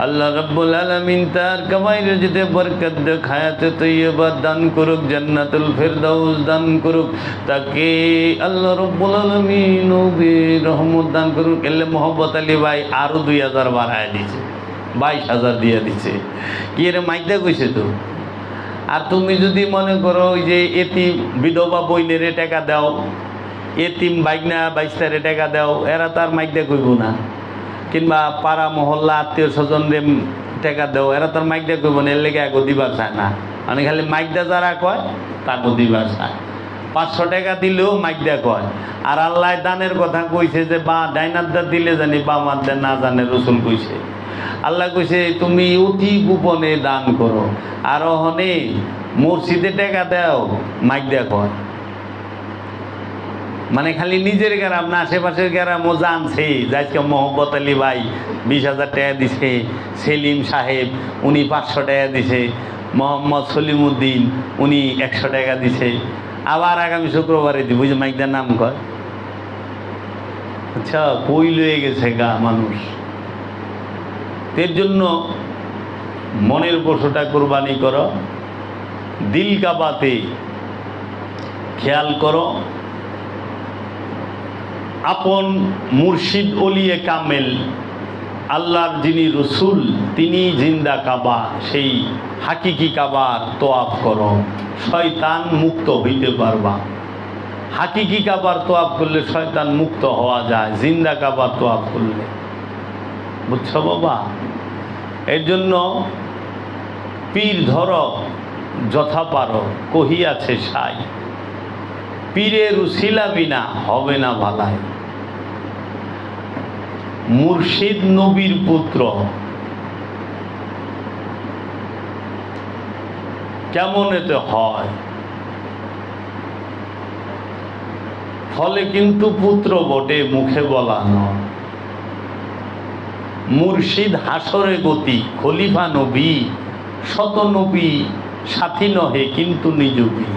আল্লাহ রাব্বুল আলামিন তার কামাই রুজিতে বরকত দিয়ে হায়াতে তৈয়বা দান করুক, জান্নাতুল ফেরদাউস দান করুক, তাকে আল্লাহ রাব্বুল আলামিন নবীর রহমত দান করুক। এলে মোহাম্মদ আলী ভাই আরো 2,000 বাড়ায় দিছে, 22,000 দিয়ে দিছে। কি এর মাইকদা কইছে তো। আর তুমি যদি মনে করো ওই যে এতিম বিধবা বইনেরে টাকা দাও, এতিম বাইকনা বাইস্তারে টাকা দাও, এরা তার মাইকদা কইব না। কিংবা পাড়া মহল্লা আত্মীয় স্বজনরে টাকা দাও, এরা তার মাইকদা কইব না, এর লেগে আগে দিবার চায় না। মানে খালি মাইকদা যারা কয় তাকে দিবার চায়। 500 টাকা দিলেও মাইক দেয়া কয়। আর আল্লাহ দানের কথা কইছে যে বা ডাইনারদা দিলে জানি বা মাদ্দা না জানে, রসুল কইছে। আল্লাহ কইছে তুমি অতি গোপনে দান করো, আর ওখানে মসজিদে টাকা দাও মাইক দেয়া কয়। মানে খালি নিজের গ্রাম না, আশেপাশের গ্রামও জানছে। আজকে মোহাম্মদ আলী ভাই 20,000 টাকা দিছে, সেলিম সাহেব উনি 500 টাকা দিছে, মোহাম্মদ সলিমউদ্দিন উনি 100 টাকা দিছে। আবার আগামী শুক্রবারে দিব, যে মাইকদার নাম কয়। আচ্ছা, কই লয়ে গেছে গা মানুষ। এর জন্য মনের পশুটা কোরবানি করো, দিল কাবাতে খেয়াল করো। আপন মুর্শিদ ওলিয়ে কামেল আল্লাহর যিনি রসুল তিনি জিন্দা কাবা, সেই হাকিকি কাবার তোয়াফ করো, শয়তান মুক্ত হইতে পারবা। হাকিকি কাবার তোয়াফ করলে শয়তান মুক্ত হওয়া যায়, জিন্দা কাবার তোয়াফ করলে। বুঝছো বাবা? এর জন্য পীর ধরো যথা পারো, কহিয়াছে সাই, পীরের উসিলা বিনা হবে না ভালাই। মুর্শিদ নবীর পুত্র, কেমন এতে হয়? ফলে কিন্তু পুত্র বটে, মুখে বলা নয়। মুর্শিদ হাসরে গতি, খলিফা নবী, শত নবী সাথী নহে কিন্তু নিজবি।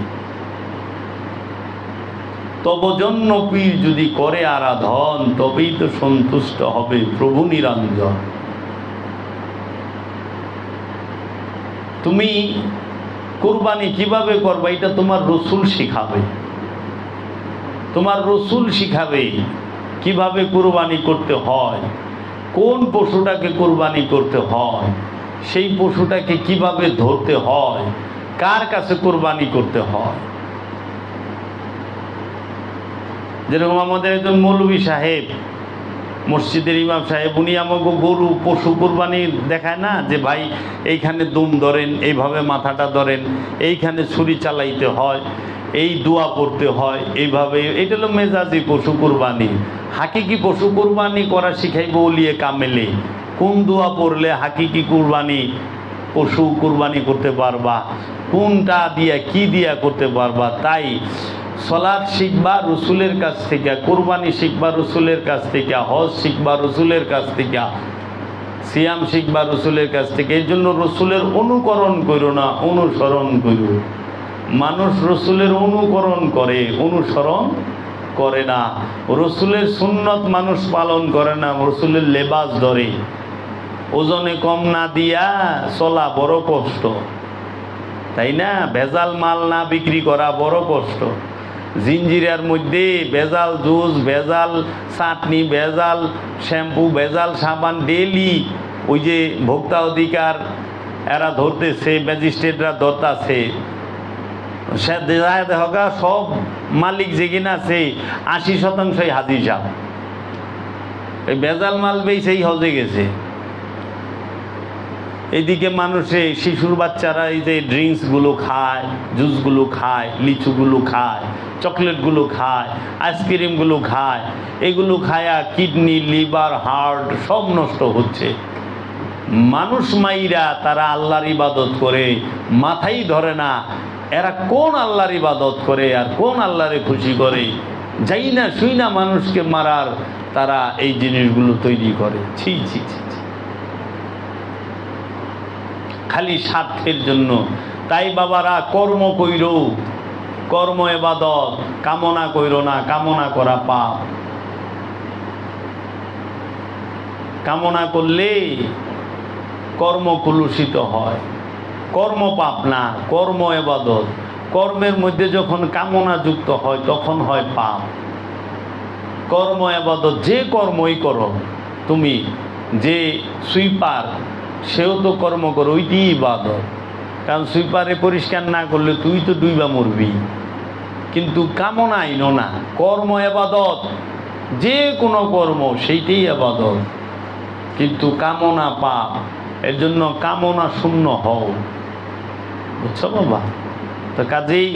তব জন্য পীর যদি করে আরাধন, তবেই তো সন্তুষ্ট হবে প্রভু নিরঞ্জন। তুমি কুরবানি কিভাবে করবে এটা তোমার রসুল শিখাবে। তোমার রসুল শিখাবে কিভাবে কুরবানি করতে হয়, কোন পশুটাকে কুরবানি করতে হয়, সেই পশুটাকে কিভাবে ধরতে হয়, কার কাছে কুরবানি করতে হয়। যেরকম আমাদের একজন মৌলভী সাহেব, মসজিদের ইমাম সাহেব, উনি আমাকে গরু পশু কুরবানি দেখায় না, যে ভাই এইখানে দুম ধরেন, এইভাবে মাথাটা ধরেন, এইখানে ছুরি চালাইতে হয়, এই দোয়া করতে হয়, এইভাবে। এটা হলো মেজাজি পশু কুরবানি। হাকিকি পশু কুরবানি করা শিখাইব ওলিয়ে কামেলে। কোন দোয়া পড়লে হাকিকি কুরবানি পশু কুরবানি করতে পারবা, কোনটা দিয়া কি দিয়া করতে পারবা। তাই সলাৎ শিখবা রসুলের কাছ থেকে, কুরবানি শিখবা রসুলের কাছ থেকে, হজ শিখবা রসুলের কাছ থেকে, সিয়াম শিখবা রসুলের কাছ থেকে। এই জন্য রসুলের অনুকরণ করো না, অনুসরণ করো। মানুষ রসুলের অনুকরণ করে, অনুসরণ করে না। রসুলের সুন্নত মানুষ পালন করে না, রসুলের লেবাস ধরে। ওজনে কম না দিয়া চলা বড় কষ্ট, তাই না? ভেজাল মাল না বিক্রি করা বড় কষ্ট। জিঞ্জিরার মধ্যে ভেজাল জুস, ভেজাল চাটনি, ভেজাল শ্যাম্পু, ভেজাল সাবান ডেলি। ওই যে ভোক্তা অধিকার এরা ধরতেছে, ম্যাজিস্ট্রেটরা ধরতেছে, সে দেখা সব মালিক যে কিনা আছে 80% হাজি সাহেব। এই ভেজাল মাল বেচেই হজে গেছে। এইদিকে মানুষে শিশুর বাচ্চারা এই যে ড্রিঙ্কসগুলো খায়, জুসগুলো খায়, লিচুগুলো খায়, চকলেটগুলো খায়, আইসক্রিমগুলো খায়। এগুলো খায়া কিডনি, লিভার, হার্ট সব নষ্ট হচ্ছে। মানুষ মাইরা তারা আল্লাহর ইবাদত করে, মাথাই ধরে না এরা কোন আল্লাহর ইবাদত করে আর কোন আল্লাহরে খুশি করে। যাই না শুই না মানুষকে মারার তারা এই জিনিসগুলো তৈরি করে। ছি ছি ছি, খালি স্বার্থের জন্য। তাই বাবারা কর্ম কইর, কর্ম ইবাদত, কামনা কইর না, কামনা করা পাপ। কামনা করলে কর্ম কলুষিত হয়। কর্ম পাপ না, কর্ম ইবাদত। কর্মের মধ্যে যখন কামনা যুক্ত হয় তখন হয় পাপ। কর্ম ইবাদত যে কর্মই করো তুমি, যে সুইপার সেও তো কর্ম করো, ওইটি ইবাদত। কারণ সুইপারে পরিষ্কার না করলে তুই তো ডুইবা মরবি। কিন্তু কামনা আইনো না, কর্ম ইবাদত। যে কোনো কর্ম সেইটাই ইবাদত, কিন্তু কামনা পাপ। এর জন্য কামনা শূন্য হও, বুঝছো বাবা? তো কাজেই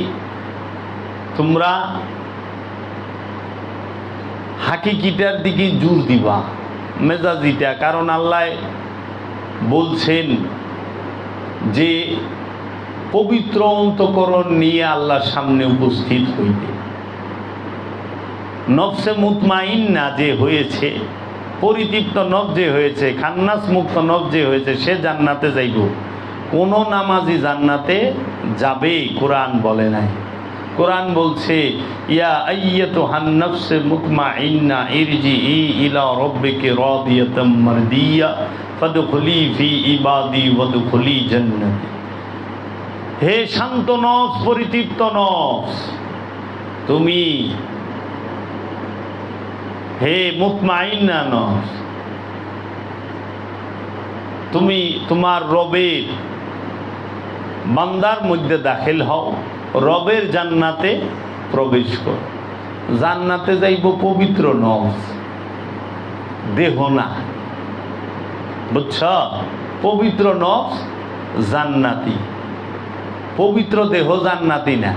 তোমরা হাকিকিটার দিকে জোর দিবা, মেজাজিটা। কারণ আল্লাহ বলছেন যে পবিত্র অন্তঃকরণ নিয়ে আল্লাহর সামনে উপস্থিত হইতে। নফসে মুতমাইন্না যে হয়েছে, পরিতৃপ্ত নফস যে হয়েছে, খান্নাস মুক্ত নফস যে হয়েছে, সে জান্নাতে যাইব। কোন নামাজি জান্নাতে যাবে কোরআন বলে নাই। কোরআন বলছে ইয়া আইয়াতুহান নাফসে মুতমাইন্না ইরজিই ইলা রাব্বিকি রাদিয়াতাম মারদিয়া ফাদখুলি ফি ইবাদি ওয়াদখুলি জান্নাতি। হে শান্ত নফস, পরিতৃপ্ত নফস, তুমি, হে মুতমাইন্না নফস, তুমি তোমার রবের বান্দার মধ্যে দাখিল হও, রবের জান্নাতে প্রবেশ কর। জান্নাতে যাইব পবিত্র নফস, দেহ না, বুঝছ? পবিত্র নফস জান্নাতি, পবিত্র দেহ জান্নাতি না,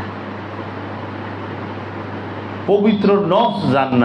পবিত্র নফস জান্নাতি।